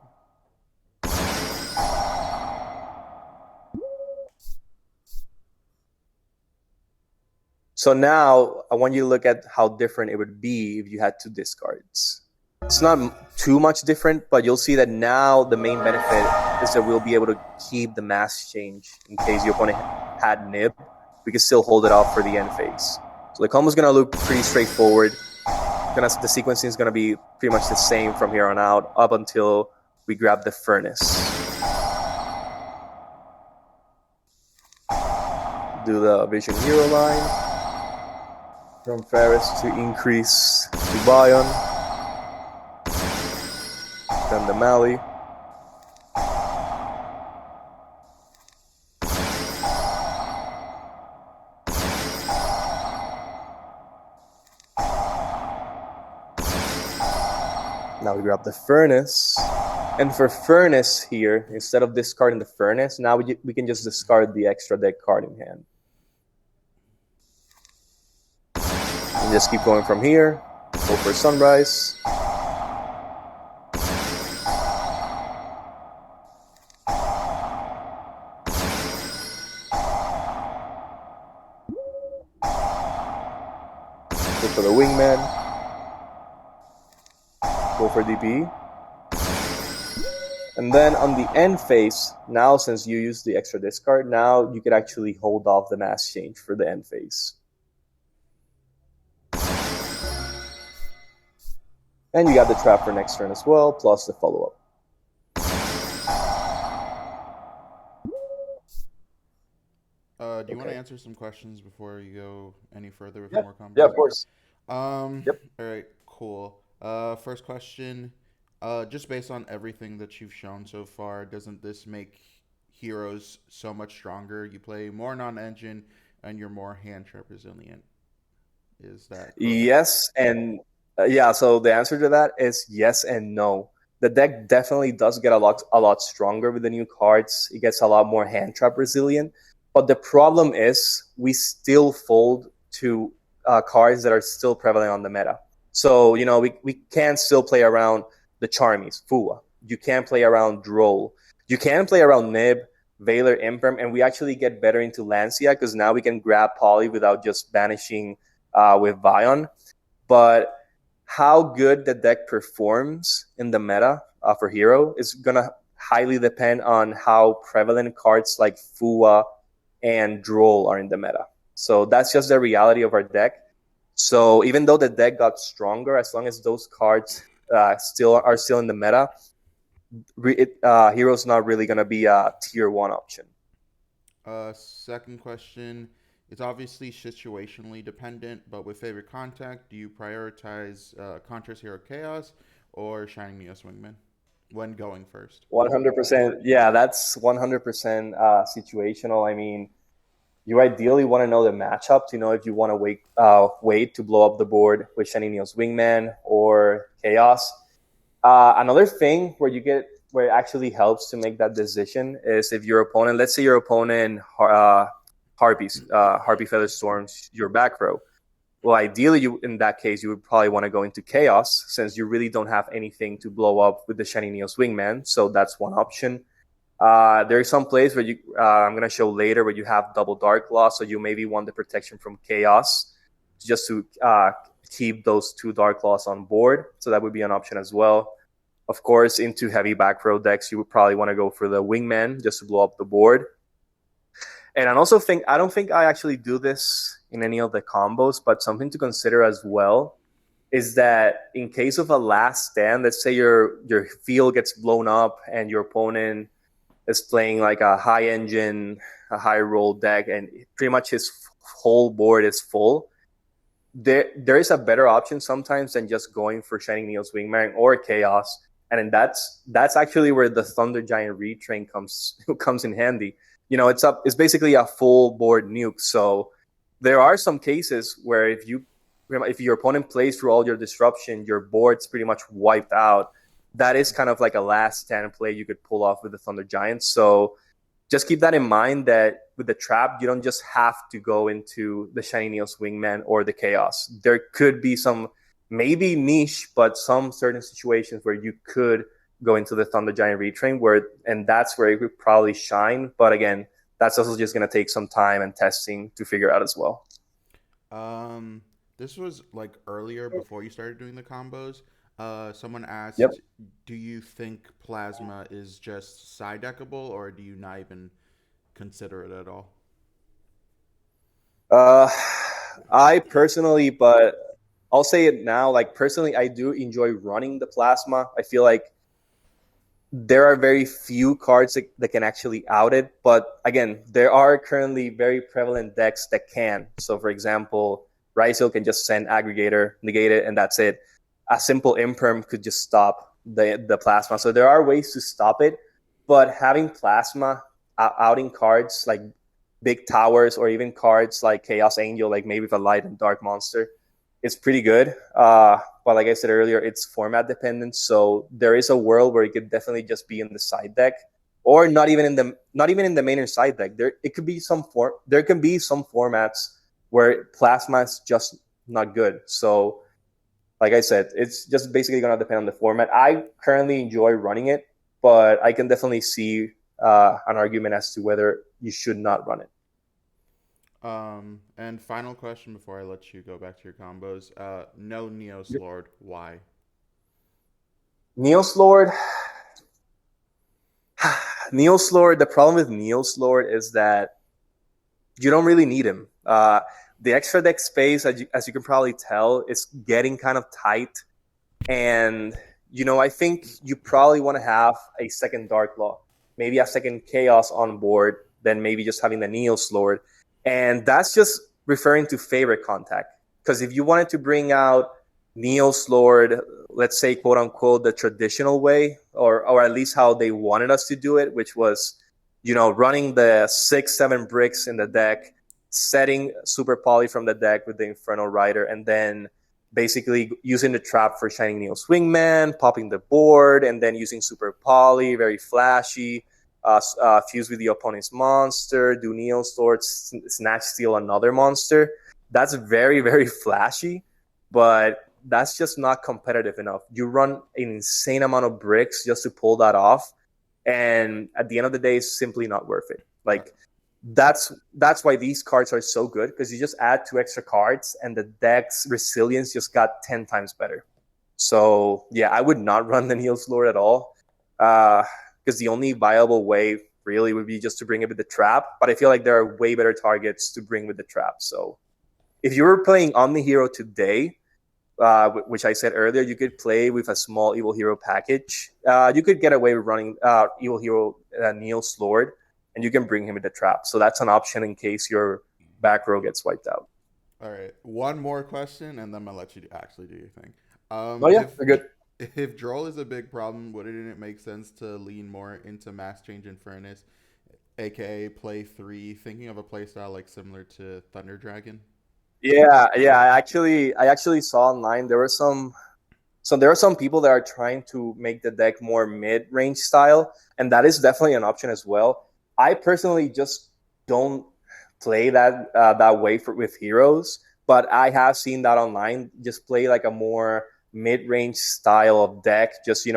So now I want you to look at how different it would be if you had 2 discards. It's not too much different, but you'll see that now the main benefit is that we'll be able to keep the Mass Change in case your opponent had Nib. We can still hold it off for the end phase. So the combo is going to look pretty straightforward. The sequencing is going to be pretty much the same from here on out up until we grab the Furnace. Do the Vision Hero line. From Ferris to Increase to Bion. Then the Mali. Now we grab the Furnace. And for Furnace here, instead of discarding the Furnace, now we can just discard the extra deck card in hand. And just keep going from here. Go for Sunrise. Go for the Wingman. Go for DP. And then on the end phase, now since you used the extra discard, now you could actually hold off the Mass Change for the end phase. And you got the Trap for next turn as well, plus the follow-up. Do you want to answer some questions before you go any further with more combos? Yeah, of course. Yep. All right, cool. First question. Just based on everything that you've shown so far, doesn't this make heroes so much stronger? You play more non-engine, and you're more hand trap resilient. Is that correct? Yes, and yeah. So the answer to that is yes and no. The deck definitely does get a lot stronger with the new cards. It gets a lot more hand trap resilient. But the problem is we still fold to cards that are still prevalent on the meta. So, we can still play around the Charmies, Fua. You can play around Droll. You can play around Nib, Valor, Imperm, and we actually get better into Lancia because now we can grab Poly without just banishing with Vion. But how good the deck performs in the meta for Hero is going to highly depend on how prevalent cards like Fua and Droll are in the meta. So that's just the reality of our deck. So even though the deck got stronger, as long as those cards still in the meta, Hero's not really going to be a tier 1 option. Second question. It's obviously situationally dependent, but with favorite contact, do you prioritize Contrast Hero Chaos or Shining Neos Wingman when going first? 100%. Yeah, that's 100% situational. I mean, you ideally want to know the matchup to know if you want to wait to blow up the board with Shining Neos Wingman or Chaos. Another thing where it actually helps to make that decision is if your opponent, let's say your opponent Harpy Feather Storms your back row. Well, ideally, in that case, you would probably want to go into Chaos since you really don't have anything to blow up with the Shiny Neos Wingman. So that's one option. There are some plays where I'm going to show later where you have double Dark Claw, so you maybe want the protection from Chaos just to keep those two Dark Claws on board. So that would be an option as well. Of course, into heavy back row decks, you would probably want to go for the Wingman just to blow up the board. And I don't think I actually do this in any of the combos, but something to consider as well is that in case of a last stand, let's say your field gets blown up and your opponent is playing like a high engine, a high roll deck, and pretty much his whole board is full. There is a better option sometimes than just going for Shining Neos Wingman or Chaos, and that's actually where the Thunder Giant Retrain comes in handy. It's basically a full board nuke. So there are some cases where if your opponent plays through all your disruption, your board's pretty much wiped out. That is kind of like a last stand play you could pull off with the Thunder Giants. So just keep that in mind that with the trap, you don't just have to go into the Shiny Neos Wingman or the Chaos. There could be some maybe niche, but some certain situations where you could go into the Thunder Giant Retrain, and that's where it would probably shine. But again, that's also just going to take some time and testing to figure out as well. This was like earlier before you started doing the combos. Someone Yep. asked, "Do you think Plasma is just side deckable, or do you not even consider it at all?" Uh, I personally, but I'll say it now. Like personally, I do enjoy running the Plasma. I feel like there are very few cards that can actually out it. But again, there are currently very prevalent decks that can. So, for example, Ryzel can just send Aggregator, negate it, and that's it. A simple Imperm could just stop the Plasma. So there are ways to stop it. But having Plasma outing cards like Big Towers or even cards like Chaos Angel, like maybe the Light and Dark Monster, it's pretty good. But like I said earlier, it's format dependent. So there is a world where it could definitely just be in the side deck, or not even in the main or side deck. There can be some formats where Plasma is just not good. So like I said, it's just basically gonna depend on the format. I currently enjoy running it, but I can definitely see an argument as to whether you should not run it. And final question before I let you go back to your combos. No Neos Lord. Why? Neos Lord, Neos Lord. The problem with Neos Lord is that you don't really need him. The extra deck space, as you can probably tell, is getting kind of tight. And, I think you probably want to have a second Dark Law, maybe a second Chaos on board, than maybe just having the Neos Lord. And that's just referring to favorite contact. Because if you wanted to bring out Neos Lord, let's say, quote unquote, the traditional way, or at least how they wanted us to do it, which was, running the 6-7 bricks in the deck, setting Super Poly from the deck with the Infernal Rider, and then basically using the trap for Shining Neos Wingman, popping the board, and then using Super Poly, very flashy. fuse with the opponent's monster, do Neo Sword, snatch steal another monster. That's very, very flashy, but that's just not competitive enough. You run an insane amount of bricks just to pull that off, and at the end of the day, it's simply not worth it. Like that's why these cards are so good, because you just add 2 extra cards and the deck's resilience just got 10 times better. So yeah, I would not run the Neos Lord at all, because the only viable way really would be just to bring it with the trap. But I feel like there are way better targets to bring with the trap. So if you were playing Omni Hero today, which I said earlier, you could play with a small Evil Hero package. You could get away with running Evil Hero Neos Lord, and you can bring him with the trap. So that's an option in case your back row gets wiped out. All right, one more question, and then I'm gonna let you actually do your thing. Oh yeah, If they're good. if Droll is a big problem, wouldn't it make sense to lean more into Mass Change and Furnace, aka play three? Thinking of a playstyle like similar to Thunder Dragon. Yeah, yeah. I actually saw online there are some people that are trying to make the deck more mid-range style, and that is definitely an option as well. I personally just don't play that way with heroes, but I have seen that online. Just play like a more mid-range style of deck. Just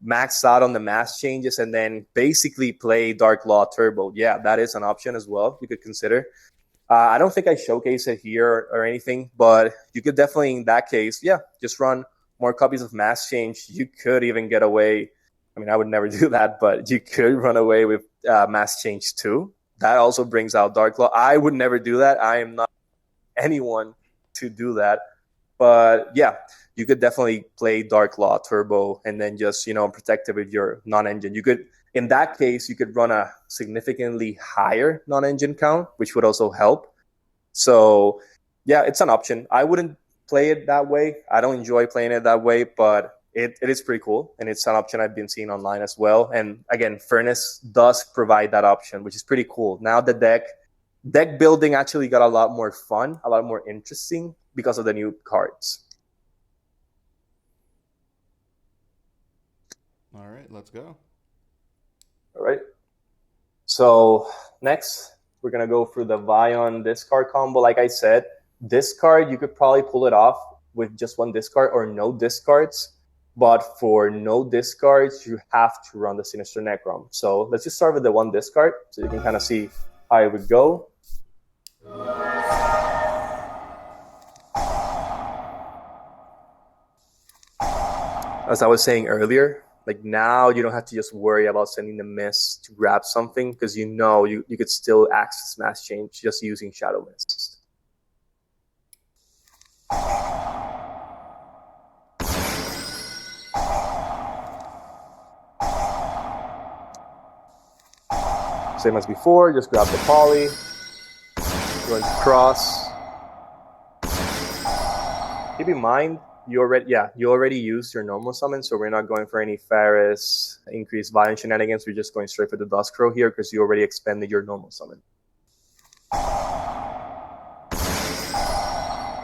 max out on the mass changes, and then basically play Dark Law Turbo. Yeah, that is an option as well. You could consider. I don't think I showcase it here or anything, but you could definitely, in that case, yeah, just run more copies of Mass Change. You could even get away. I mean, I would never do that, but you could run away with Mass Change too. That also brings out Dark Law. I would never do that. I am not anyone to do that. But yeah, you could definitely play Dark Law Turbo and then just protect it with your non-engine. You could, in that case, you could run a significantly higher non-engine count, which would also help. So yeah, it's an option. I wouldn't play it that way. I don't enjoy playing it that way, but it is pretty cool, and it's an option I've been seeing online as well. And again, Furnace does provide that option, which is pretty cool. Now the deck building actually got a lot more fun, a lot more interesting because of the new cards. All right, let's go. All right. So next, we're gonna go through the Vion discard combo. Like I said, discard, you could probably pull it off with just one discard or no discards. But for no discards, you have to run the Sinister Necrom. So let's just start with the one discard so you can kind of see how it would go. As I was saying earlier, like now you don't have to just worry about sending the miss to grab something, because you could still access Mass Change just using Shadow Mist. Same as before, just grab the poly, run cross. Keep in mind, you already used your normal summon, so we're not going for any Ferris, increased Violent shenanigans. We're just going straight for the Duskrow here because you already expended your normal summon.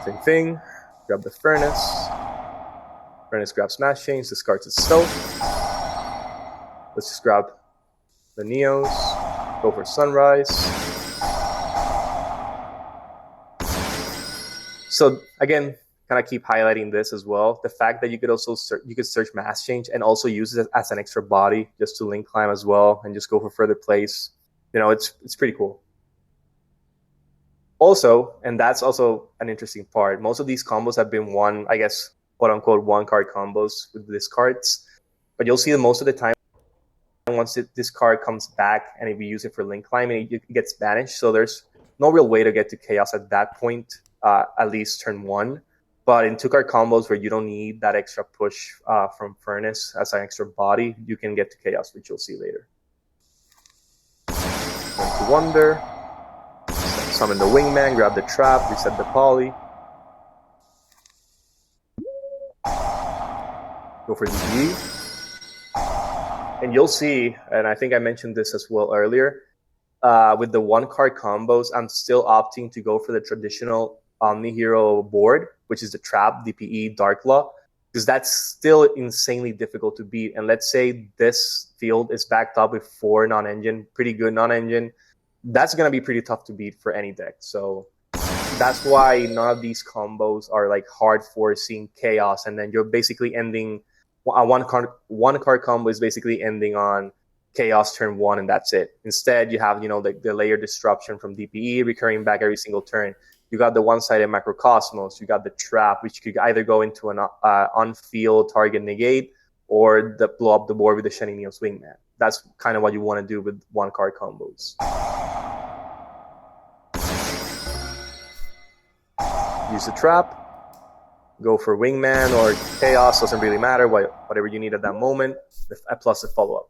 Same thing, grab the Furnace. Furnace grabs Smash Change, discards itself. Let's just grab the Neos, go for Sunrise. So again, kind of keep highlighting this as well. The fact that you could also search Mass Change and also use it as an extra body just to link climb as well and just go for further plays. It's pretty cool. Also, and that's also an interesting part, most of these combos have been I guess, quote unquote, one card combos with these cards. But you'll see that most of the time, once this card comes back and if we use it for link climbing, it gets banished. So there's no real way to get to chaos at that point, at least turn 1. But in 2-card combos where you don't need that extra push from Furnace as an extra body, you can get to chaos, which you'll see later. Going to Wonder, summon the Wingman, grab the trap, reset the poly. Go for DG. And you'll see, and I think I mentioned this as well earlier, with the 1-card combos, I'm still opting to go for the traditional Omni Hero board, which is the Trap, DPE, Dark Law. because that's still insanely difficult to beat. And let's say this field is backed up with 4 non-engine, pretty good non-engine. That's going to be pretty tough to beat for any deck. So that's why none of these combos are like hard forcing chaos, and then you're basically ending a one card combo is basically ending on chaos turn 1, and that's it. Instead, you have the layer disruption from DPE recurring back every single turn. You got the one-sided macrocosmos. You got the trap, which could either go into an on-field target negate or blow up the board with the Shining Neos Wingman. That's kind of what you want to do with one-card combos. Use the trap, go for Wingman or Chaos, doesn't really matter, whatever you need at that moment, plus the follow-up.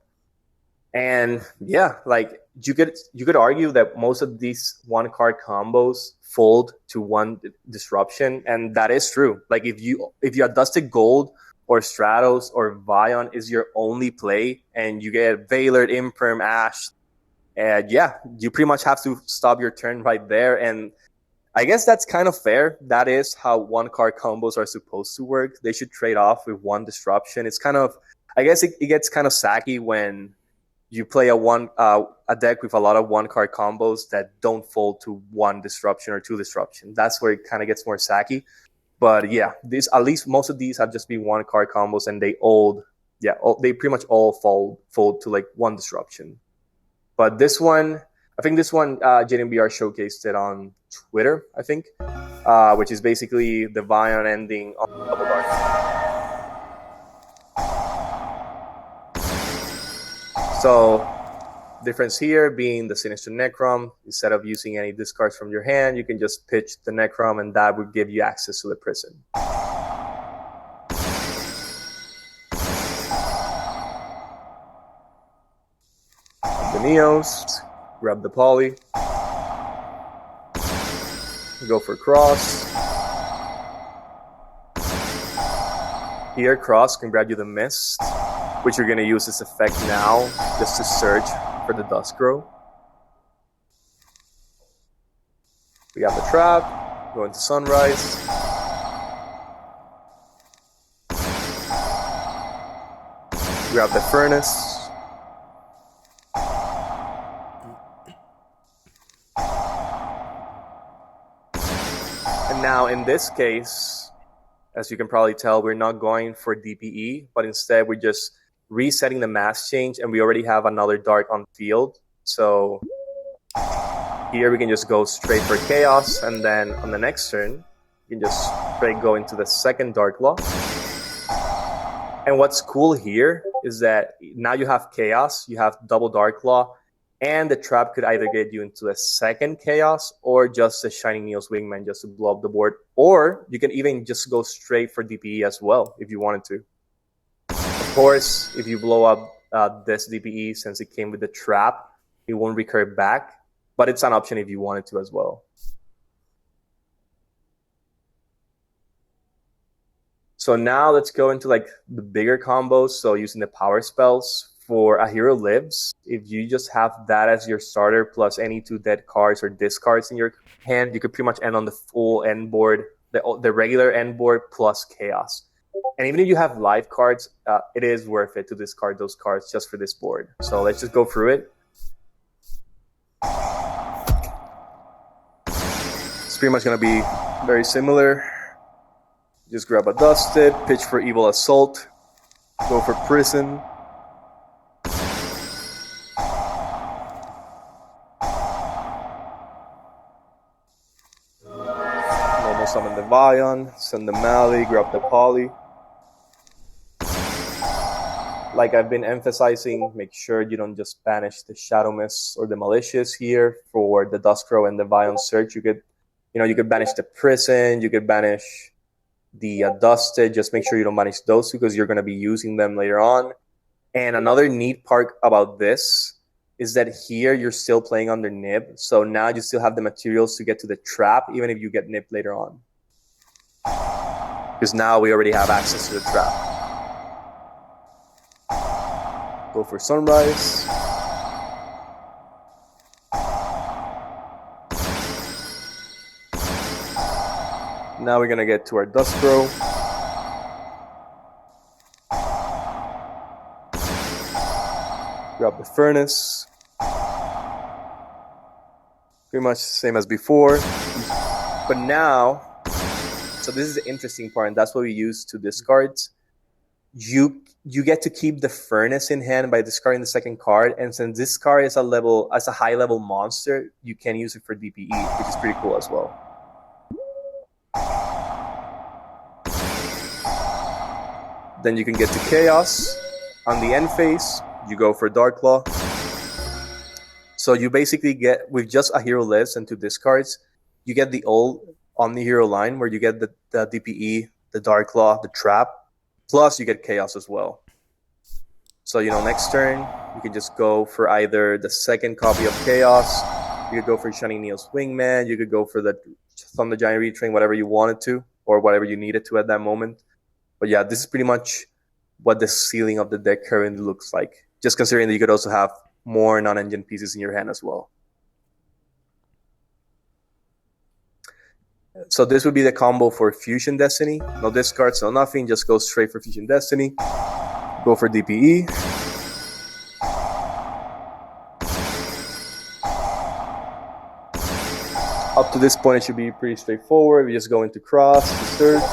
And yeah, like you could argue that most of these one-card combos fold to one disruption, and that is true. Like if you have Dusted Gold or Stratos or Vion is your only play, and you get Veiler, Imperm, Ash, and yeah, you pretty much have to stop your turn right there. And I guess that's kind of fair. That is how one-card combos are supposed to work. They should trade off with one disruption. It's kind of, I guess it gets kind of sacky when you play a deck with a lot of one-card combos that don't fold to one disruption or two disruption. That's where it kind of gets more sacky. But yeah, at least most of these have just been one-card combos, and they pretty much all fold to like one disruption. But this one, I think JDBR showcased it on Twitter, I think, which is basically the Vion ending on Double Dark. So, difference here being the Sinister Necrom. Instead of using any discards from your hand, you can just pitch the Necrom, and that would give you access to the prison. The Neos, grab the Poly, go for Cross. Here, Cross can grab you the Mist, which you're going to use this effect now just to search for the Duskgrow. We got the Trap, go into Sunrise. Grab the Furnace. And now in this case, as you can probably tell, we're not going for DPE, but instead we're just resetting the mass change, and we already have another Dark on field. So here we can just go straight for Chaos, and then on the next turn, you can just straight go into the second Dark Law. And what's cool here is that now you have Chaos, you have double Dark Law, and the trap could either get you into a second Chaos or just a Shining Neos Wingman just to blow up the board. Or you can even just go straight for DPE as well if you wanted to. Of course, if you blow up this DPE, since it came with the trap, it won't recur back. But it's an option if you wanted to as well. So now let's go into like the bigger combos. So using the power spells. For A Hero Lives, if you just have that as your starter plus any 2 dead cards or discards in your hand, you could pretty much end on the full end board, the regular end board plus Chaos. And even if you have live cards, it is worth it to discard those cards just for this board. So let's just go through it. It's pretty much going to be very similar. Just grab a Dusted, pitch for Evil Assault, go for Prison. Summon the Vion, send the Mali, grab the Poly. Like I've been emphasizing, make sure you don't just banish the Shadow Mist or the Malicious here for the Duskgrow and the Vion search. You could banish the Prison, you could banish the Dusted. Just make sure you don't banish those because you're going to be using them later on. And another neat part about this is that here you're still playing under nib, so now you still have the materials to get to the trap, even if you get nibbed later on. Because now we already have access to the trap. Go for Sunrise. Now we're gonna get to our Duskgrow. grab the Furnace. Pretty much the same as before. But now, so this is the interesting part, and that's what we use to discard. You get to keep the Furnace in hand by discarding the second card, and since this card is a high level monster, you can use it for DPE, which is pretty cool as well. Then you can get to Chaos. On the end phase, you go for Darklaw. So you basically get, with just a hero lives and 2 discards, you get the old OmniHero line where you get the DPE, the Darklaw, the Trap, plus you get Chaos as well. So, next turn, you can just go for either the second copy of Chaos, you could go for Shining Neil's Wingman, you could go for the Thunder Giant Retrain, whatever you wanted to, or whatever you needed to at that moment. But yeah, this is pretty much what the ceiling of the deck currently looks like. Just considering that you could also have more non-engine pieces in your hand as well. So this would be the combo for Fusion Destiny. No discards, no nothing, just go straight for Fusion Destiny. Go for DPE. Up to this point, it should be pretty straightforward. We just go into Cross to search.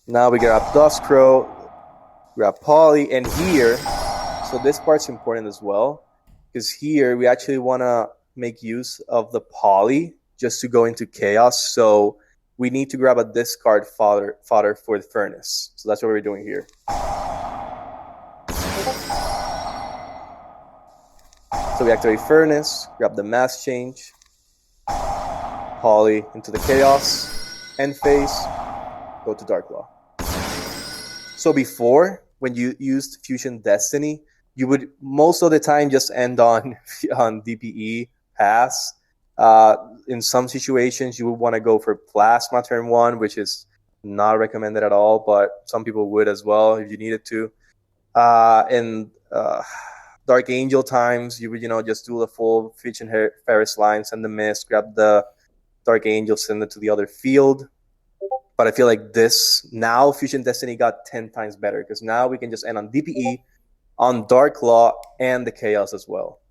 Now we grab Duskcrow, grab Poly, and here, so this part's important as well, because here we actually want to make use of the Poly just to go into Chaos, so we need to grab a discard fodder for the Furnace. So that's what we're doing here. So we activate Furnace, grab the Mass Change, Poly into the Chaos, end phase, go to Darklaw. So before, when you used Fusion Destiny, you would most of the time just end on DPE pass. In some situations, you would want to go for Plasma turn 1, which is not recommended at all, but some people would as well if you needed to. In Dark Angel times, you would just do the full Fitch and Ferris line, send the Mist, grab the Dark Angel, send it to the other field. But I feel like now Fusion Destiny got 10 times better, because now we can just end on DPE, on Darklaw, and the Chaos as well.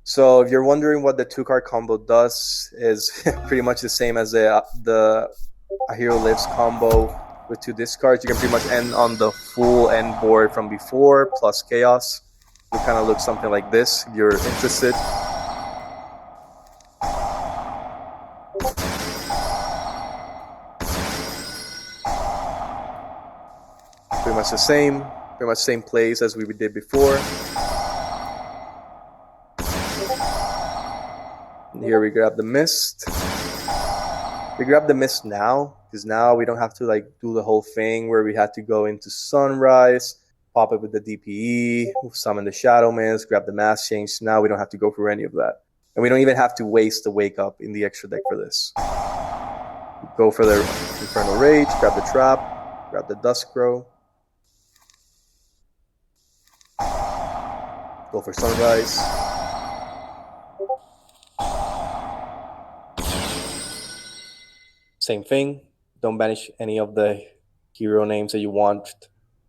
So if you're wondering what the 2-card combo does, is pretty much the same as the A Hero Lives combo with 2 discards. You can pretty much end on the full end board from before, plus Chaos. It kind of looks something like this if you're interested. Pretty much the same plays as we did before. And here we grab the Mist. We grab the Mist now, because now we don't have to do the whole thing where we had to go into Sunrise, pop it with the DPE, summon the Shadow Mist, grab the Mass Change. Now we don't have to go for any of that. And we don't even have to waste the Wake Up in the extra deck for this. Go for the Infernal Rage, grab the Trap, grab the Duskcrow. Go for Sunrise. Same thing. Don't banish any of the hero names that you want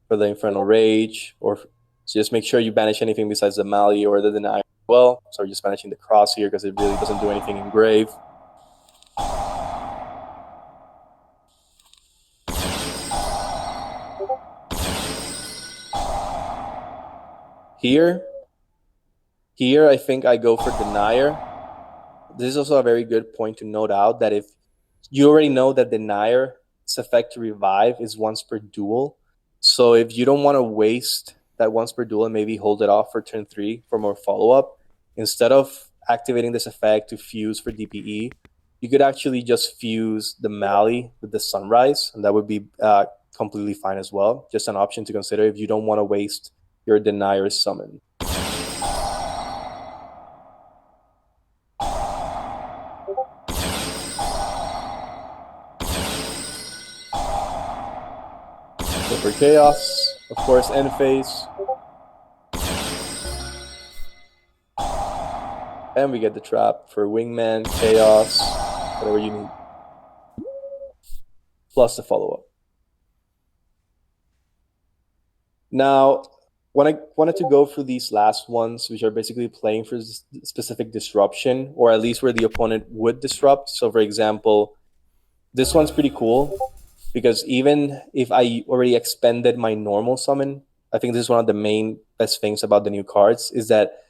for the Infernal Rage, or just make sure you banish anything besides the Mali or the Denier as well. So we're just banishing the Cross here because it really doesn't do anything in Grave. Here I think I go for Denier. This is also a very good point to note out, that if you already know that Denier's effect to revive is once per duel. So if you don't want to waste that once per duel and maybe hold it off for turn 3 for more follow-up, instead of activating this effect to fuse for DPE, you could actually just fuse the Mali with the Sunrise, and that would be completely fine as well. Just an option to consider if you don't want to waste your Denier summon. For Chaos, of course, end phase. And we get the trap for Wingman, Chaos, whatever you need. Plus the follow-up. Now, when I wanted to go through these last ones, which are basically playing for specific disruption, or at least where the opponent would disrupt. So, for example, this one's pretty cool because even if I already expended my normal summon, I think this is one of the main best things about the new cards is that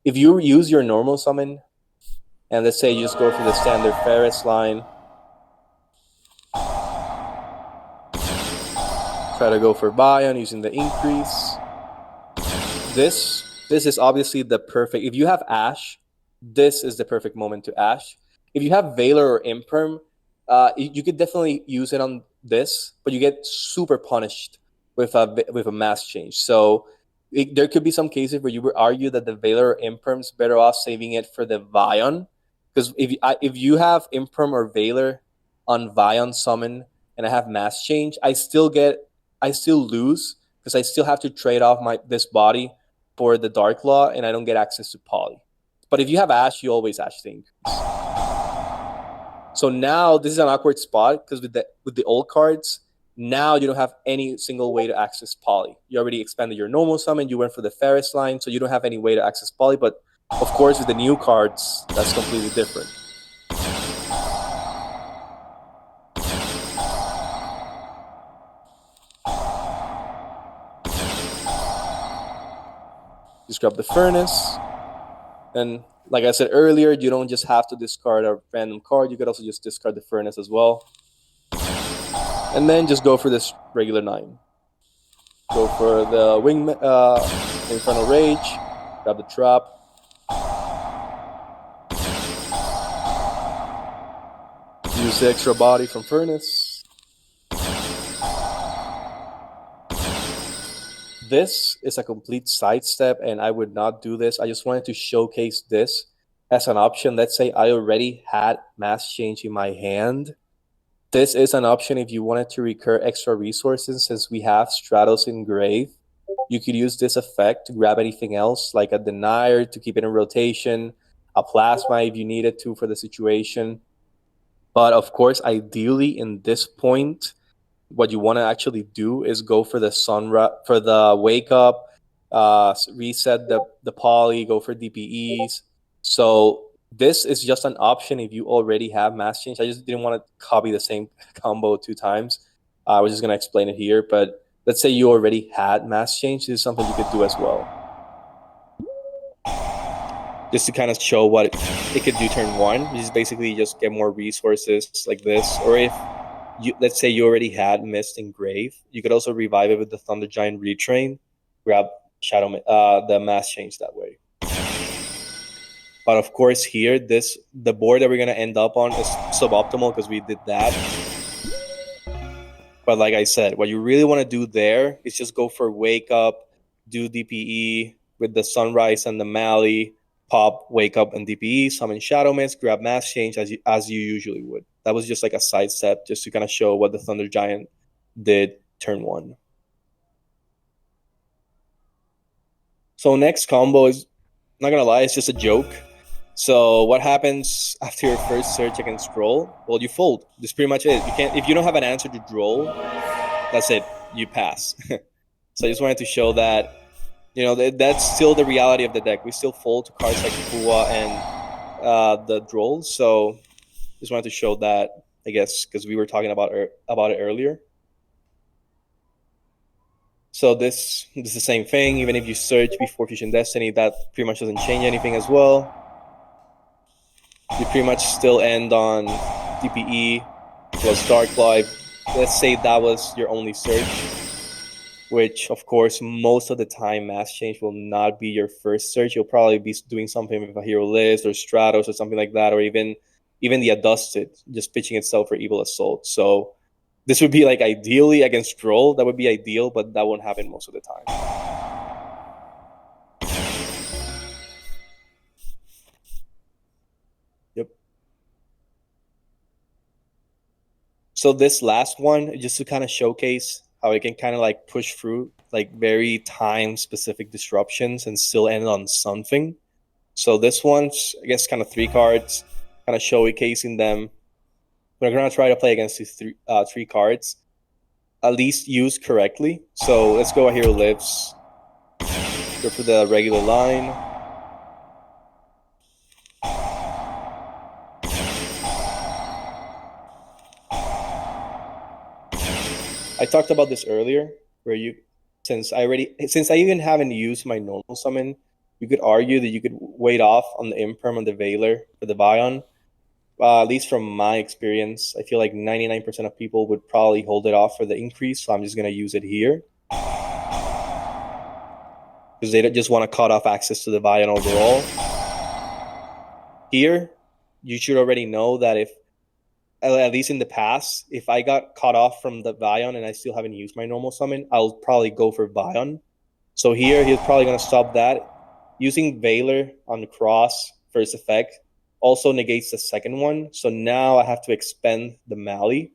if you use your normal summon, and let's say you just go through the standard Ferris line, try to go for Bion using the increase. This is obviously the perfect. If you have Ash, this is the perfect moment to Ash. If you have Valor or Imperm, you could definitely use it on this, but you get super punished with a mass change. So there could be some cases where you would argue that the Valor or Imperm's better off saving it for the Vion, because if you have Imperm or Valor on Vion summon and I have mass change, I still lose because I still have to trade off this body for the Dark Law, and I don't get access to Poly. But if you have Ash, you always Ash the increase. So now this is an awkward spot because with the old cards, now you don't have any single way to access Poly. You already expanded your normal summon, you went for the Ferris line, so you don't have any way to access Poly. But of course, with the new cards, that's completely different. Just grab the Furnace. And like I said earlier, you don't just have to discard a random card. You could also just discard the Furnace as well. And then just go for this regular 9. Go for the Infernal Rage. Grab the Trap. Use the extra body from Furnace. This is a complete sidestep, and I would not do this. I just wanted to showcase this as an option. Let's say I already had Mass Change in my hand. This is an option if you wanted to recur extra resources, since we have Stratos in Grave. You could use this effect to grab anything else, like a Denier to keep it in rotation, a Plasma if you needed to for the situation. But of course, ideally in this point, what you want to actually do is go for the for the wake up, reset the poly, go for DPEs. So this is just an option if you already have mass change. I just didn't want to copy the same combo 2 times. I was just going to explain it here, but let's say you already had mass change. This is something you could do as well, just to kind of show what it could do turn 1, which is basically just get more resources like this. Or if let's say you already had Mist and Grave, you could also revive it with the Thunder Giant Retrain, grab the mass change that way. But of course here, the board that we're gonna end up on is suboptimal because we did that. But like I said, what you really want to do there is just go for Wake Up, do DPE with the Sunrise and the Mali, pop, Wake Up, and DPE, summon Shadow Mist, grab Mass Change as you usually would. That was just like a side step just to kind of show what the Thunder Giant did turn 1. So next combo is, not gonna lie, it's just a joke. So what happens after your first search against Droll? Well, you fold. That's pretty much it. If you don't have an answer to Droll, that's it. You pass. So I just wanted to show that, that's still the reality of the deck. We still fold to cards like Pua and the Droll. So just wanted to show that, I guess, because we were talking about it earlier. So this is the same thing. Even if you search before Fusion Destiny, that pretty much doesn't change anything as well. You pretty much still end on DPE plus Dark Life. Let's say that was your only search, which of course most of the time Mass Change will not be your first search. You'll probably be doing something with a Hero List or Stratos or something like that, or even the Adusted, just pitching itself for Evil Assault. So this would be like ideally against Droll. That would be ideal, but that won't happen most of the time. Yep. So this last one, just to kind of showcase how it can kind of like push through like very time-specific disruptions and still end on something. So this one's, I guess, kind of 3 cards, kind of showcasing them. We're gonna try to play against these three cards, at least used correctly. So let's go. Hero lives. Go for the regular line. I talked about this earlier, where since I even haven't used my normal summon, you could argue that you could wait off on the Imperm on the Veiler for the Vion. At least from my experience, I feel like 99% of people would probably hold it off for the increase, so I'm just gonna use it here because they just want to cut off access to the Vion overall. Here, you should already know that if, at least in the past, if I got cut off from the Vion and I still haven't used my normal summon, I'll probably go for Vion. So here, he's probably going to stop that. Using Veiler on the cross, first effect, also negates the second one. So now I have to expend the Mali.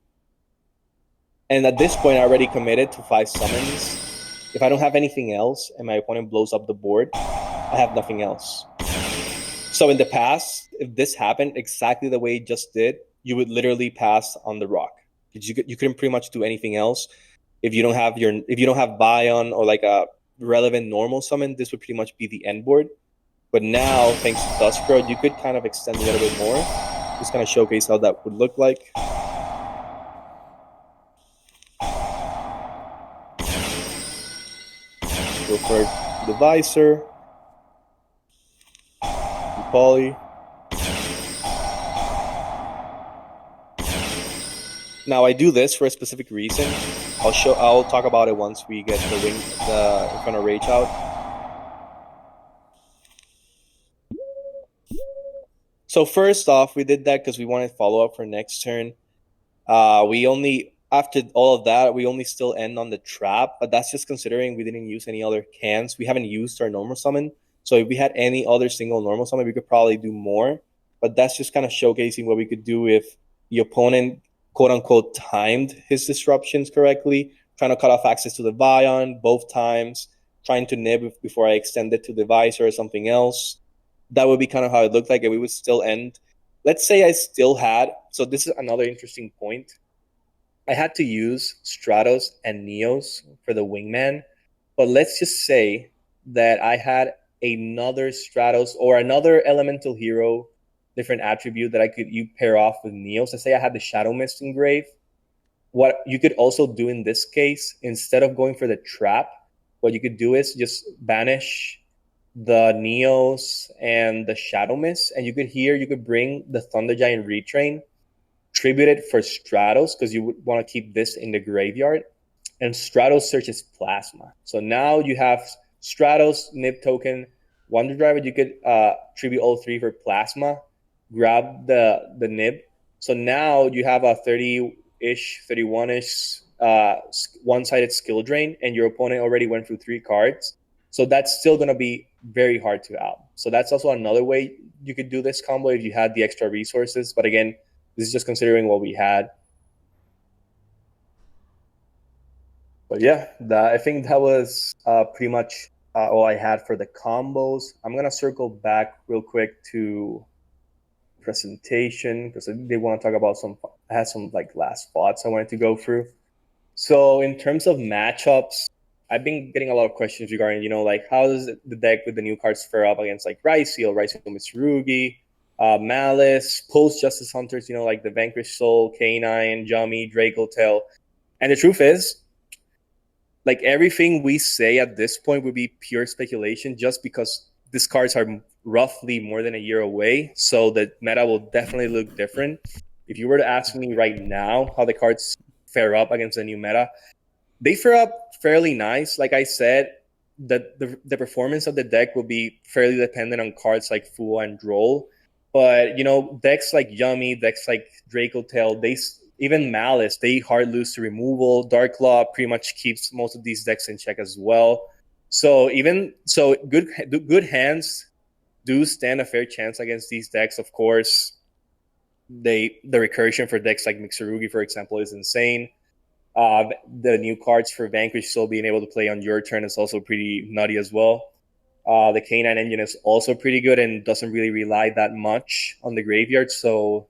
And at this point, I already committed to 5 summons. If I don't have anything else and my opponent blows up the board, I have nothing else. So in the past, if this happened exactly the way it just did, you would literally pass on the rock. You couldn't pretty much do anything else. If you don't have Bion or like a relevant normal summon, this would pretty much be the end board. But now, thanks to Duskroad, you could kind of extend a little bit more. Just kind of showcase how that would look like. Go for the Visor. Poly. Now I do this for a specific reason. I'll talk about it once we get the Inferno Rage out. So first off, we did that because we wanted follow up for next turn. After all of that, we only still end on the trap, but that's just considering we didn't use any other cans. We haven't used our normal summon. So if we had any other single normal summon, we could probably do more. But that's just kind of showcasing what we could do if the opponent, quote unquote, timed his disruptions correctly, trying to cut off access to the Vion both times, trying to nib before I extend it to the Visor or something else. That would be kind of how it looked like, and we would still end. Let's say I still had, so this is another interesting point. I had to use Stratos and Neos for the Wingman, but let's just say that I had another Stratos or another elemental hero, different attribute that you pair off with Neos. Let's say I had the Shadow Mist engraved. What you could also do in this case, instead of going for the trap, what you could do is just banish the Neos and the Shadow Mist, and you could bring the Thunder Giant Retrain, tribute it for Stratos because you would want to keep this in the graveyard, and Stratos searches Plasma. So now you have Stratos, Nib token, Wonder Driver. You could tribute all 3 for Plasma, grab the Nib. So now you have a 30-ish, 31-ish one-sided skill drain, and your opponent already went through 3 cards. So that's still going to be very hard to out. So that's also another way you could do this combo if you had the extra resources. But again, this is just considering what we had. But yeah, I think that was pretty much all I had for the combos. I'm going to circle back real quick to presentation because I did want to talk about I had some like last thoughts I wanted to go through. So in terms of matchups, I've been getting a lot of questions regarding, like how does the deck with the new cards fare up against like Ryseal Mitsurugi, Malice, Post Justice Hunters, like the Vanquished Soul, Canine, Jummy, Dracotail. And the truth is, like everything we say at this point would be pure speculation just because these cards are roughly more than a year away. So the meta will definitely look different. If you were to ask me right now how the cards fare up against the new meta, they fare up fairly nice. Like I said, the performance of the deck will be fairly dependent on cards like Fu and Droll. But, decks like Yummy, decks like Dracotail, even Malice, they hard lose to removal. Dark Claw pretty much keeps most of these decks in check as well. So good hands do stand a fair chance against these decks. Of course, the recursion for decks like Mitsurugi, for example, is insane. The new cards for Vanquish Soul being able to play on your turn is also pretty nutty as well. The K9 engine is also pretty good and doesn't really rely that much on the graveyard. So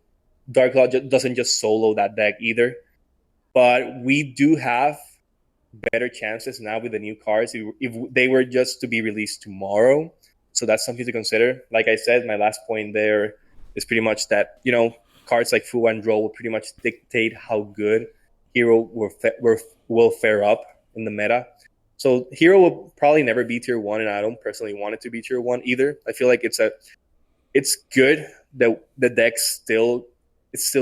Dark Law doesn't just solo that deck either. But we do have better chances now with the new cards if they were just to be released tomorrow. So that's something to consider. Like I said, my last point there is pretty much that, cards like Fu and Draw will pretty much dictate how good Hero will fare up in the meta. So Hero will probably never be tier 1, and I don't personally want it to be tier 1 either. I feel like it's good that the deck still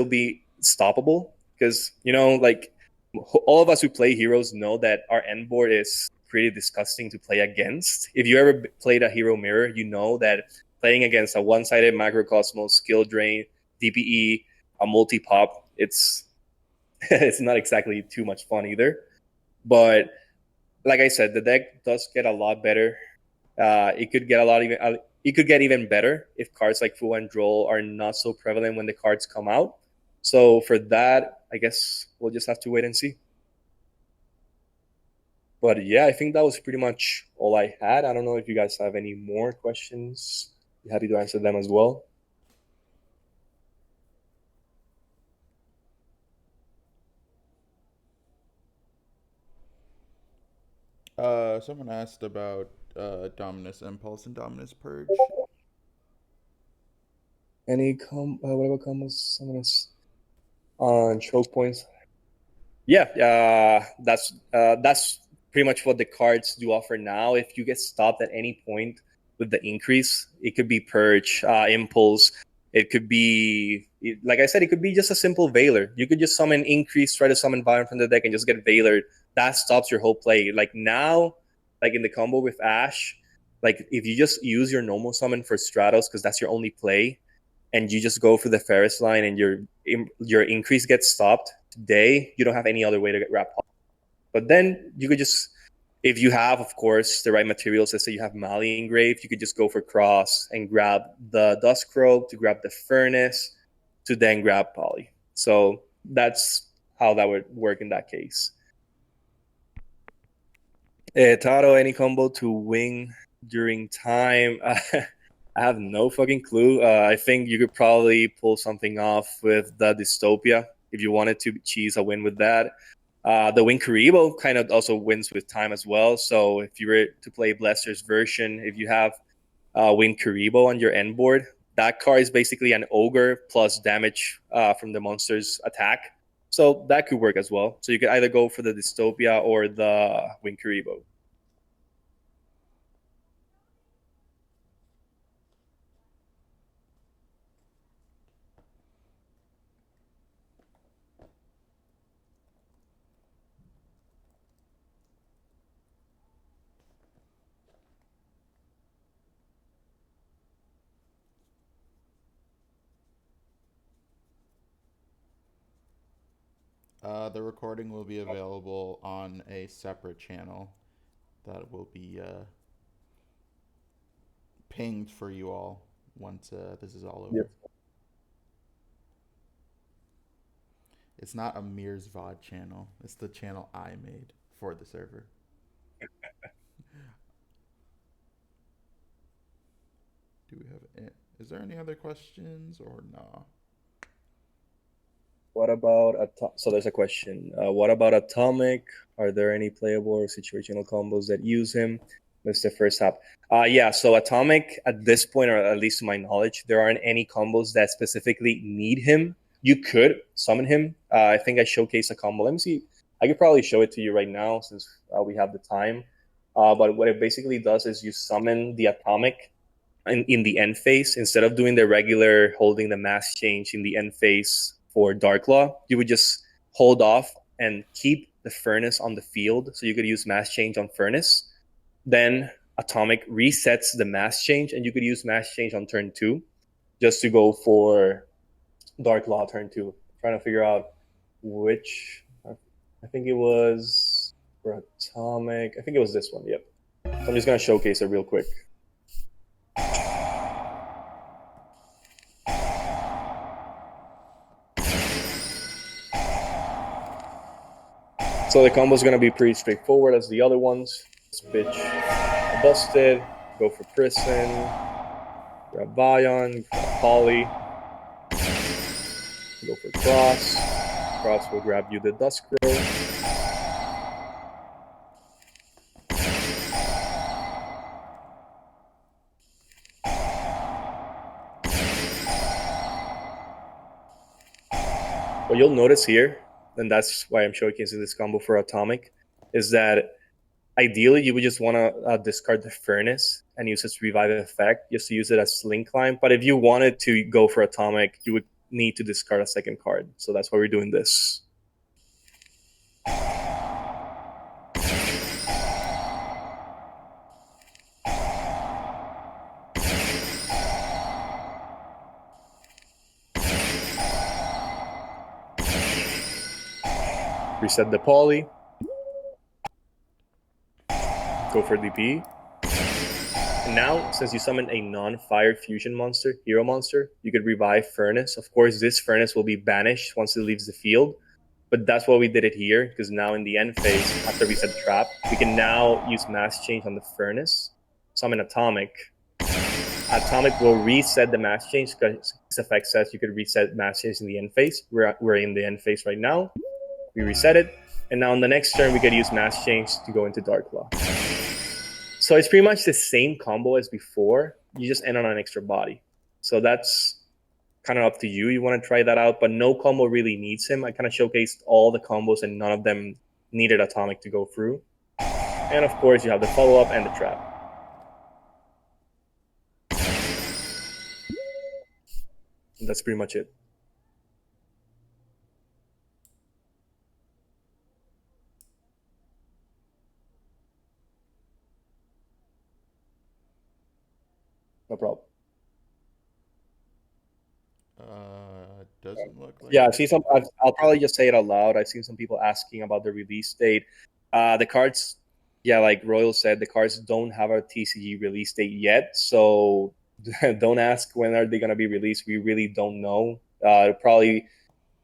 be stoppable because like all of us who play heroes know that our end board is pretty disgusting to play against. If you ever played a hero mirror, you know that playing against a one-sided macrocosmos, skill drain, DPE, a multi-pop, it's it's not exactly too much fun either. But like I said, the deck does get a lot better. It could get even better if cards like Fu and Droll are not so prevalent when the cards come out. So for that, I guess we'll just have to wait and see. But yeah, I think that was pretty much all I had. I don't know if you guys have any more questions. Be happy to answer them as well. Someone asked about Dominus Impulse and Dominus Purge. What about combos? On choke points. Yeah, that's pretty much what the cards do offer now. If you get stopped at any point with the increase, it could be Purge, Impulse. It could be, like I said, it could be just a simple Veiler. You could just summon Increase, try to summon Violent from the deck, and just get Veilered. That stops your whole play. Like now, like in the combo with Ash, like if you just use your normal summon for Stratos, because that's your only play, and you just go for the Ferris line and your increase gets stopped today, you don't have any other way to get wrapped up. But then you could just, if you have, of course, the right materials, let's say you have Mali engraved, you could just go for Cross and grab the Duskrobe to grab the Furnace to then grab Poly. So that's how that would work in that case. Taro, any combo to wing during time? I have no fucking clue. I think you could probably pull something off with the Dystopia if you wanted to cheese a win with that. The Win Karibo kind of also wins with time as well. So if you were to play Blester's version, if you have Win Karibo on your end board, that card is basically an ogre plus damage from the monster's attack. So that could work as well. So you could either go for the Dystopia or the Win Karibo. The recording will be available on a separate channel that will be pinged for you all once this is all over. Yep. It's not Amir's VOD channel. It's the channel I made for the server. Do we have? Is there any other questions or no? What about so there's a question. What about Atomic? Are there any playable or situational combos that use him? That's the first half. Yeah, so Atomic at this point, or at least to my knowledge, there aren't any combos that specifically need him. You could summon him. I think I showcased a combo. Let me see. I could probably show it to you right now since we have the time. But what it basically does is you summon the Atomic in the end phase. Instead of doing the regular holding the mass change in the end phase for Dark Law, you would just hold off and keep the Furnace on the field. So you could use mass change on Furnace. Then Atomic resets the mass change, and you could use mass change on turn 2 just to go for Dark Law turn 2. I'm trying to figure out which. I think it was for Atomic. I think it was this one. Yep. So I'm just going to showcase it real quick. So the combo is going to be pretty straightforward as the other ones. This bitch busted, go for Prison, grab Vion, grab Poly, go for Cross. Cross will grab you the Duskrow. What you'll notice here, and that's why I'm showcasing this combo for Atomic, is that ideally you would just want to discard the Furnace and use its Revive effect just to use it as Sling Climb. But if you wanted to go for Atomic, you would need to discard a second card. So that's why we're doing this. Reset the Poly. Go for DP. And now, since you summoned a non-fire fusion monster, hero monster, you could revive Furnace. Of course, this Furnace will be banished once it leaves the field. But that's why we did it here, because now in the end phase, after we set the trap, we can now use Mass Change on the Furnace. Summon Atomic. Atomic will reset the Mass Change, because this effect says you could reset Mass Change in the end phase. We're in the end phase right now. We reset it, and now on the next turn, we could use Mass Change to go into Dark Claw. So it's pretty much the same combo as before. You just end on an extra body. So that's kind of up to you. You want to try that out, but no combo really needs him. I kind of showcased all the combos and none of them needed Atomic to go through. And of course, you have the follow-up and the trap. And that's pretty much it. No problem. Doesn't look like. Yeah, I've seen some. I'll probably just say it out loud. I've seen some people asking about the release date. The cards, yeah, like Royal said, the cards don't have a TCG release date yet. So don't ask when are they gonna be released. We really don't know. It'll probably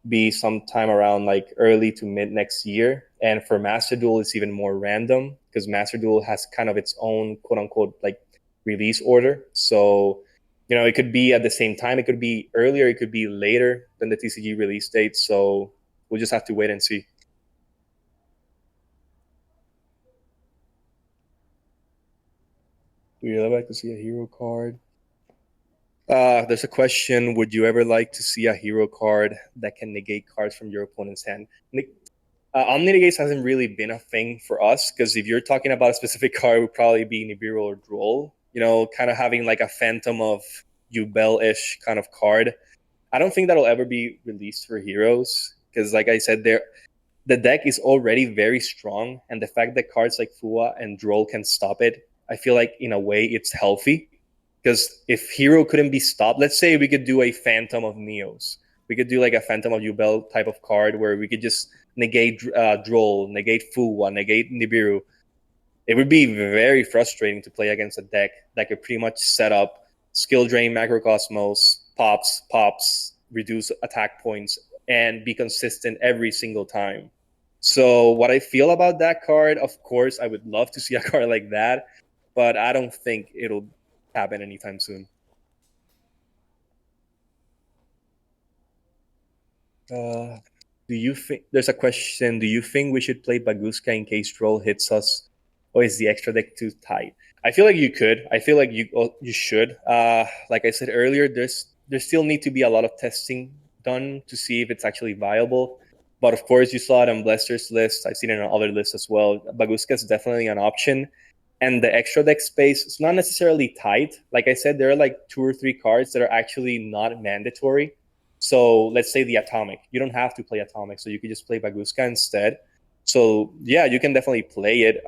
be sometime around like early to mid next year. And for Master Duel, it's even more random because Master Duel has kind of its own quote unquote like release order. So it could be at the same time, it could be earlier, it could be later than the TCG release date. So we'll just have to wait and see. Do you ever like to see a hero card? There's a question. Would you ever like to see a hero card that can negate cards from your opponent's hand? OmniReborn hasn't really been a thing for us because if you're talking about a specific card, it would probably be Nibiru or Droll. Kind of having like a Phantom of Yubel-ish kind of card. I don't think that'll ever be released for heroes because, like I said, the deck is already very strong, and the fact that cards like Fua and Droll can stop it, I feel like in a way it's healthy. Because if hero couldn't be stopped, let's say we could do a Phantom of Neos. We could do like a Phantom of Yubel type of card where we could just negate Droll, negate Fua, negate Nibiru. It would be very frustrating to play against a deck that could pretty much set up skill drain, macrocosmos, pops, reduce attack points, and be consistent every single time. So what I feel about that card, of course, I would love to see a card like that, but I don't think it'll happen anytime soon. Do you think there's a question? Do you think we should play Baguska in case Troll hits us, or is the extra deck too tight? I feel like you could. I feel like you should. Like I said earlier, there still need to be a lot of testing done to see if it's actually viable. But of course, you saw it on Blester's list. I've seen it on other lists as well. Baguska is definitely an option. And the extra deck space, it's not necessarily tight. Like I said, there are like 2 or 3 cards that are actually not mandatory. So let's say the Atomic. You don't have to play Atomic, so you could just play Baguska instead. So yeah, you can definitely play it.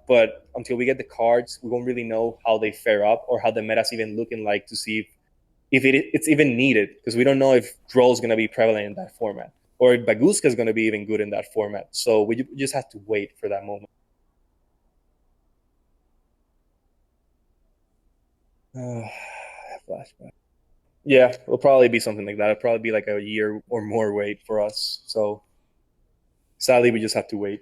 But until we get the cards, we won't really know how they fare up or how the meta's even looking like to see if it's even needed. Because we don't know if Droll is going to be prevalent in that format or if Baguska is going to be even good in that format. So we just have to wait for that moment. Flashback. Yeah, it'll probably be something like that. It'll probably be like a year or more wait for us. So sadly, we just have to wait.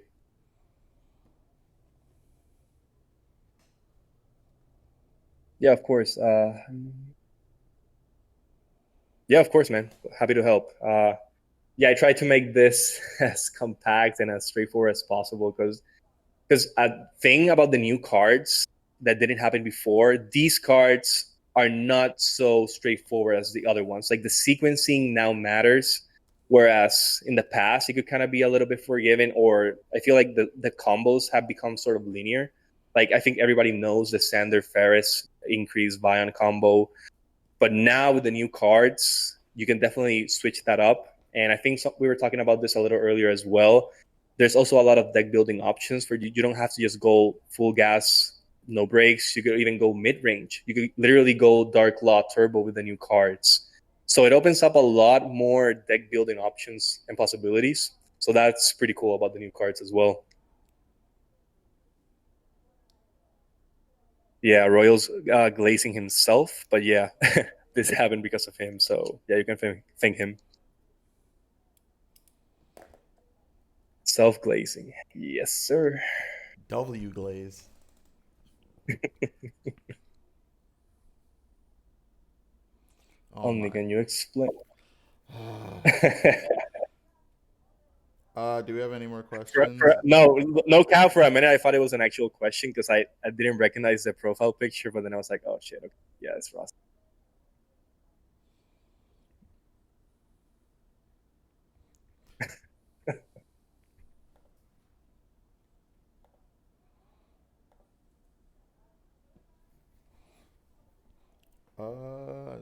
Yeah, of course. Yeah, of course, man. Happy to help. Yeah, I try to make this as compact and as straightforward as possible because a thing about the new cards that didn't happen before, these cards are not so straightforward as the other ones. Like the sequencing now matters, whereas in the past it could kind of be a little bit forgiven, or I feel like the combos have become sort of linear. Like I think everybody knows the Sander Ferris increased Vion combo, but now with the new cards, you can definitely switch that up. And I think we were talking about this a little earlier as well. There's also a lot of deck building options for you. You don't have to just go full gas, no brakes. You could even go mid range. You could literally go Dark Law Turbo with the new cards. So it opens up a lot more deck building options and possibilities. So that's pretty cool about the new cards as well. Yeah, Royals glazing himself, but yeah, this happened because of him. So yeah, you can thank him. Self glazing. Yes, sir. W glaze. Oh Omni, my. can you explain? Do we have any more questions? No, no cow for a minute. I thought it was an actual question because I didn't recognize the profile picture, but then I was like, oh shit, okay. Yeah, it's Ross.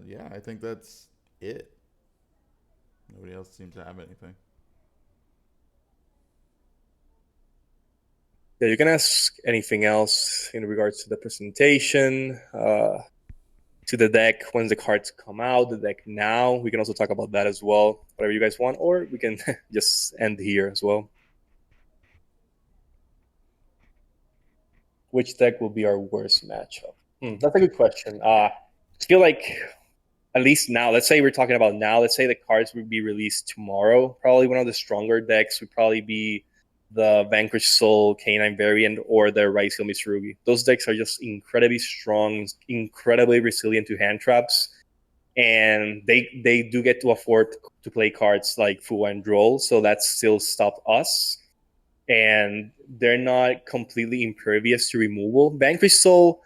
Yeah, I think that's it. Nobody else seems to have anything. Yeah, you can ask anything else in regards to the presentation, to the deck, when's the cards come out, the deck now. We can also talk about that as well, whatever you guys want, or we can just end here as well. Which deck will be our worst matchup? That's a good question. I feel like at least now, let's say we're talking about now, let's say the cards would be released tomorrow. Probably one of the stronger decks would probably be the Vanquish Soul Canine variant or the Raizel Mitsurugi. Those decks are just incredibly strong, incredibly resilient to hand traps, and they do get to afford to play cards like Fua and Droll, so that still stop us. And they're not completely impervious to removal. Vanquish Soul,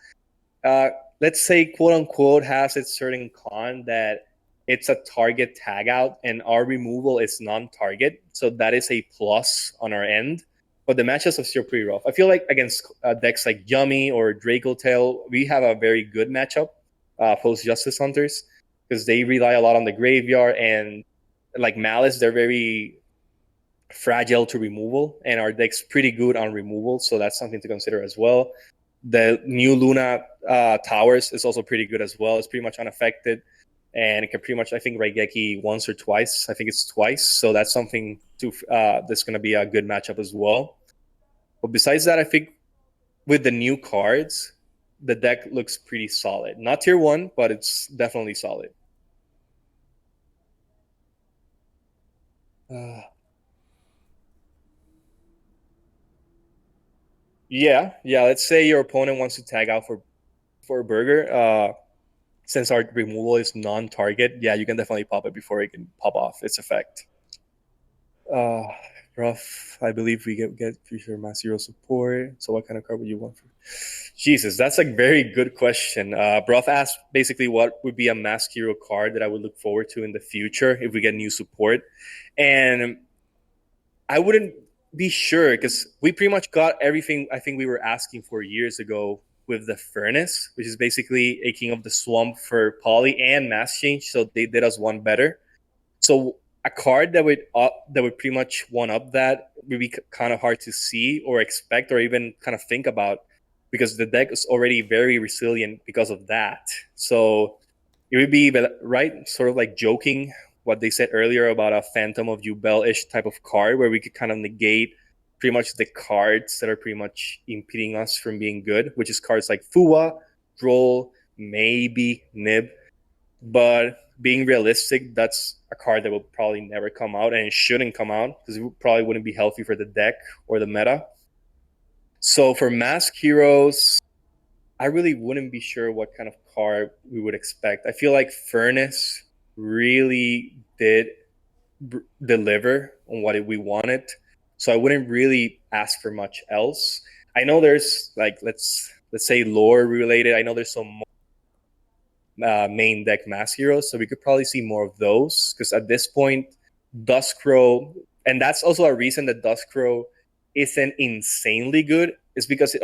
uh, let's say quote unquote, has its certain con that it's a target tag out and our removal is non-target, so that is a plus on our end. But the matchups are still pretty rough. I feel like against decks like Yummy or Draco Tail, we have a very good matchup, post Justice Hunters, because they rely a lot on the graveyard, and like Malice, they're very fragile to removal, and our deck's pretty good on removal, so that's something to consider as well. The new Luna Towers is also pretty good as well. It's pretty much unaffected, and it can pretty much, I think, Raigeki once or twice. I think it's twice, so that's something to that's going to be a good matchup as well. But besides that, I think with the new cards, the deck looks pretty solid. Not tier one, but it's definitely solid. Uh, yeah. Let's say your opponent wants to tag out for a burger. Since our removal is non-target, yeah, you can definitely pop it before it can pop off its effect. Uh, rough. I believe we get future Mass Hero support. So what kind of card would you want for? Jesus, that's a very good question. Bruff asked basically what would be a Mask Hero card that I would look forward to in the future if we get new support, and I wouldn't be sure because we pretty much got everything I think we were asking for years ago with the Furnace, which is basically a King of the Swamp for Poly and Mass Change. So they did us one better. So a card that would pretty much one up that would be kind of hard to see or expect or even kind of think about because the deck is already very resilient because of that. So it would be right, sort of like joking what they said earlier about a Phantom of Jubel ish type of card where we could kind of negate pretty much the cards that are pretty much impeding us from being good, which is cards like Fua, Droll, maybe Nib. But being realistic, that's a card that will probably never come out and it shouldn't come out because it probably wouldn't be healthy for the deck or the meta. So for Mask Heroes, I really wouldn't be sure what kind of card we would expect. I feel like Furnace really did deliver on what we wanted, so I wouldn't really ask for much else. I know there's like let's say lore related. I know there's some main deck mass heroes, so we could probably see more of those because at this point, Duskcrow, and that's also a reason that Duskcrow isn't insanely good, is because it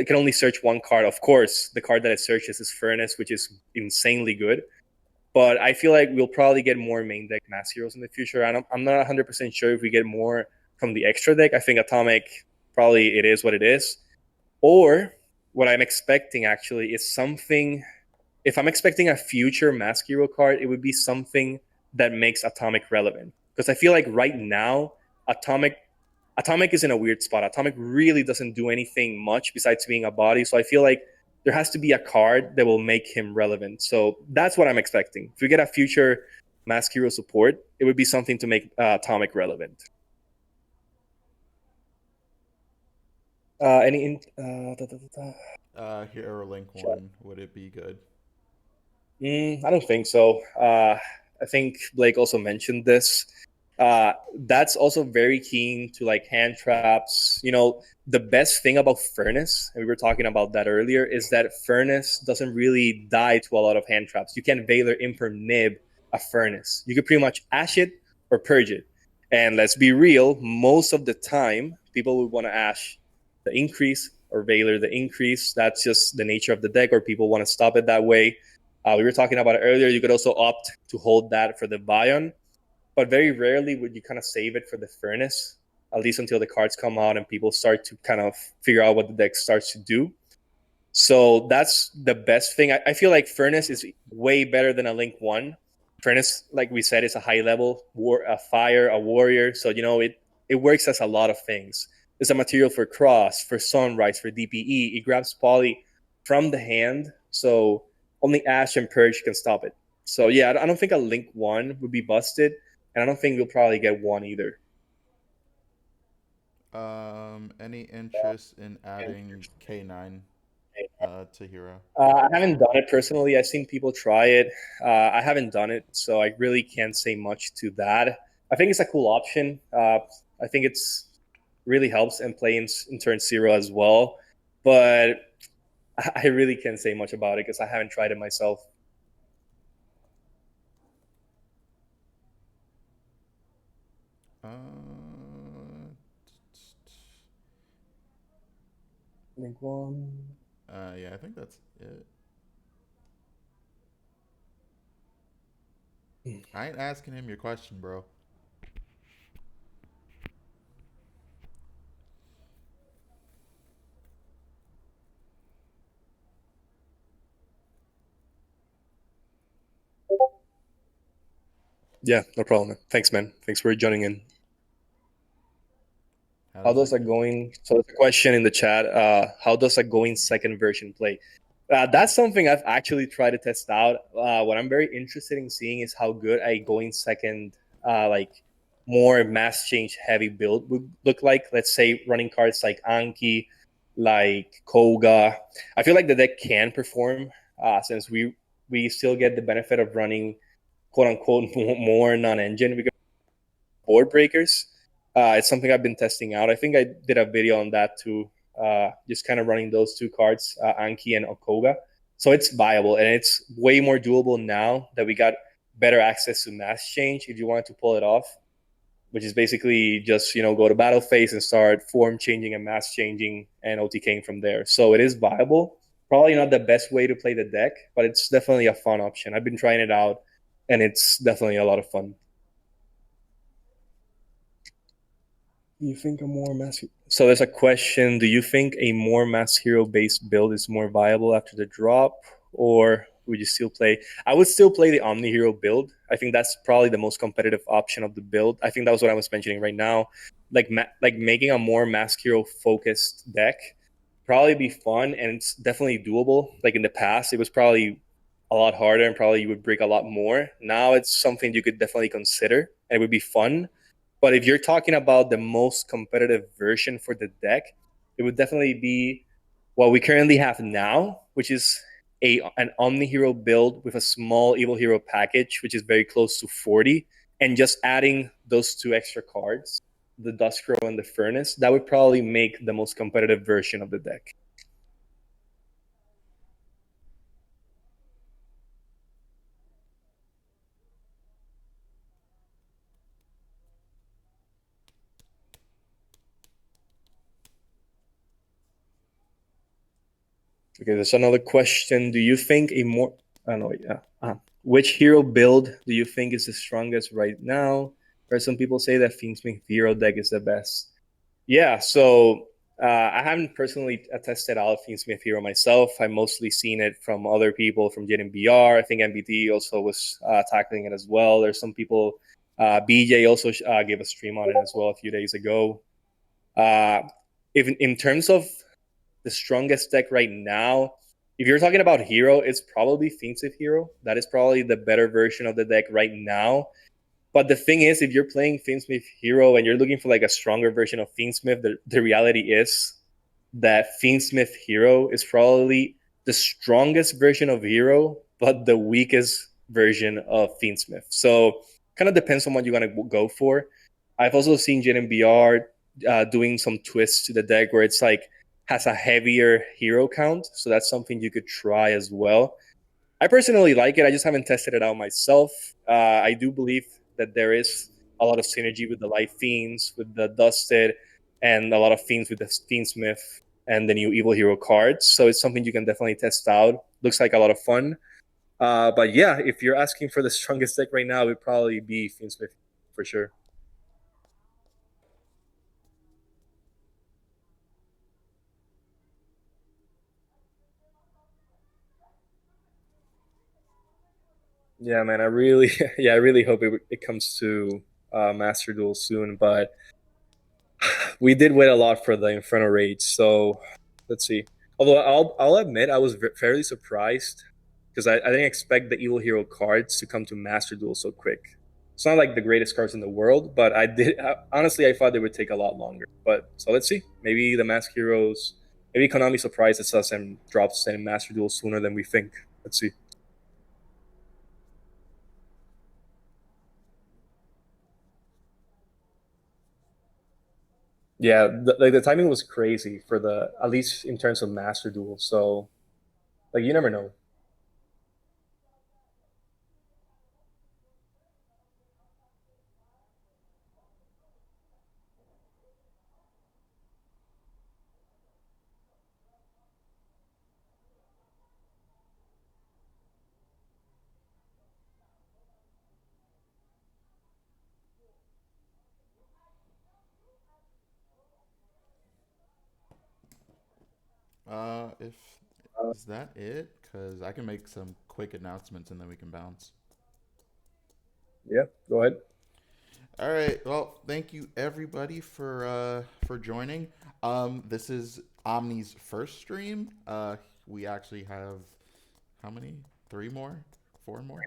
can only search one card. Of course, the card that it searches is Furnace, which is insanely good. But I feel like we'll probably get more main deck mass heroes in the future. I'm not 100% sure if we get more from the extra deck. I think Atomic probably it is what it is. Or what I'm expecting actually is something, if I'm expecting a future Mask Hero card, it would be something that makes Atomic relevant. Because I feel like right now, Atomic Atomic is in a weird spot. Atomic really doesn't do anything much besides being a body. So I feel like there has to be a card that will make him relevant. So that's what I'm expecting. If we get a future Mask Hero support, it would be something to make Atomic relevant. Any in, Hero Link one, would it be good? I don't think so. I think Blake also mentioned this. That's also very keen to like hand traps. You know, the best thing about Furnace, and we were talking about that earlier, is that Furnace doesn't really die to a lot of hand traps. You can Valor Imperm Nib a Furnace. You could pretty much Ash it or Purge it. And let's be real, most of the time, people would want to Ash the increase or Valor the increase. That's just the nature of the deck, or people want to stop it that way. We were talking about it earlier. You could also opt to hold that for the Bion, but very rarely would you kind of save it for the Furnace, at least until the cards come out and people start to kind of figure out what the deck starts to do. So that's the best thing. I feel like Furnace is way better than a Link 1. Furnace, like we said, is a high level, a fire, a warrior. So, you know, it works as a lot of things. It's a material for Cross, for Sunrise, for DPE. It grabs Poly from the hand. So only Ash and Purge can stop it. So, yeah, I don't think a Link 1 would be busted. And I don't think we'll probably get one either. Any interest in adding K9 to Hero? I haven't done it personally. I've seen people try it. I haven't done it, so I really can't say much to that. I think it's a cool option. I think it's really helps and play in turn zero as well. But I really can't say much about it because I haven't tried it myself. Uh, Link one. yeah, I think that's it. I ain't asking him your question, bro. Yeah, no problem. Thanks, man. Thanks for joining in. How How does does it a go? going? So there's a question in the chat. How does a going second version play? That's something I've actually tried to test out. What I'm very interested in seeing is how good a going second, like more mass change heavy build would look like. Let's say running cards like Anki, like Koga. I feel like the deck can perform since we still get the benefit of running quote unquote more non-engine. We board breakers. It's something I've been testing out. I think I did a video on that too, just kind of running those two cards, Anki and Okoga. So it's viable and it's way more doable now that we got better access to mass change if you wanted to pull it off, which is basically just, you know, go to battle phase and start form changing and mass changing and OTKing from there. So it is viable. Probably not the best way to play the deck, but it's definitely a fun option. I've been trying it out and it's definitely a lot of fun. You think a more mass? So there's a question. Do you think a more mass hero based build is more viable after the drop, or would you still play? I would still play the Omni Hero build. I think that's probably the most competitive option of the build. I think that was what I was mentioning right now. Like making a more mass hero focused deck probably be fun and it's definitely doable. Like in the past, it was probably a lot harder and probably you would break a lot more. Now it's something you could definitely consider and it would be fun, but if you're talking about the most competitive version for the deck, it would definitely be what we currently have now, which is an Omni Hero build with a small Evil Hero package, which is very close to 40, and just adding those two extra cards, the Duskrow and the Furnace, that would probably make the most competitive version of the deck. Okay, there's another question. Do you think a more, I don't know, yeah. Which hero build do you think is the strongest right now? Or some people say that Fiendsmith hero deck is the best. Yeah, so I haven't personally tested out Fiendsmith Hero myself. I've mostly seen it from other people from JNBR. I think MBT also was tackling it as well. There's some people, BJ also gave a stream on it as well a few days ago. Uh, if in terms of the strongest deck right now, if you're talking about hero, it's probably Fiendsmith Hero. That is probably the better version of the deck right now. But the thing is, if you're playing Fiendsmith Hero and you're looking for like a stronger version of Fiendsmith, the reality is that Fiendsmith Hero is probably the strongest version of Hero, but the weakest version of Fiendsmith. So kind of depends on what you're gonna go for. I've also seen JNBR doing some twists to the deck where it's like has a heavier hero count, so that's something you could try as well. I personally like it. I just haven't tested it out myself. I do believe that there is a lot of synergy with the Light Fiends, with the Dusted, and a lot of Fiends with the Fiendsmith and the new Evil Hero cards. So it's something you can definitely test out. Looks like a lot of fun. But yeah, if you're asking for the strongest deck right now, it would probably be Fiendsmith for sure. Yeah, man. I really, yeah, I really hope it comes to Master Duel soon. But we did wait a lot for the Inferno Rage, so let's see. Although I'll admit I was fairly surprised because I didn't expect the Evil Hero cards to come to Master Duel so quick. It's not like the greatest cards in the world, but honestly I thought they would take a lot longer. But so let's see. Maybe the Mask Heroes, maybe Konami surprises us and drops in Master Duel sooner than we think. Let's see. Yeah, the timing was crazy for the at least in terms of Master Duel. So like you never know. If is that it? Because I can make some quick announcements and then we can bounce. Yeah, go ahead. All right. Well, thank you everybody for joining. This is Omni's first stream. We actually have how many? Three more? Four more?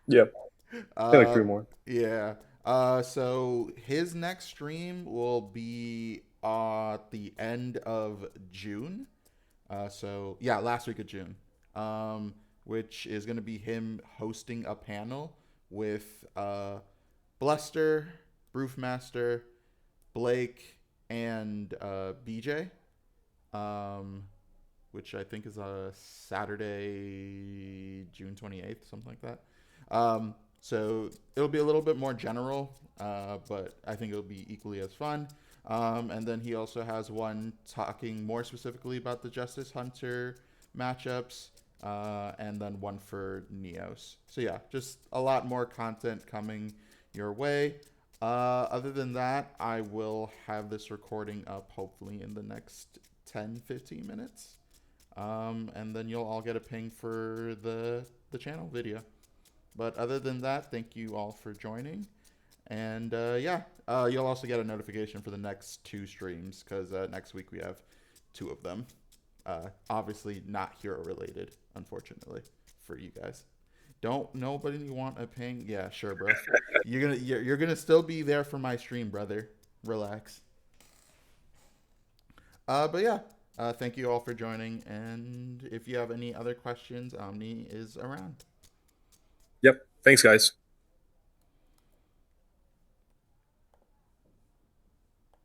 Yeah, like Uh, three more. yeah. So his next stream will be at the end of June. So yeah, last week of June. Which is gonna be him hosting a panel with Bluster, Broofmaster, Blake, and BJ. Um, which I think is a Saturday, June 28th, something like that. So it'll be a little bit more general, but I think it'll be equally as fun. And then he also has one talking more specifically about the Justice Hunter matchups, and then one for Neos. So yeah, just a lot more content coming your way. Other than that, I will have this recording up hopefully in the next 10-15 minutes. And then you'll all get a ping for the channel video. But other than that, thank you all for joining. And yeah, you'll also get a notification for the next two streams because next week we have two of them. Obviously not hero related, unfortunately, for you guys. Don't nobody want a ping? Yeah, sure, bro. You're gonna still be there for my stream, brother. Relax. But yeah, Thank you all for joining. And if you have any other questions, Omni is around. Yep. Thanks, guys.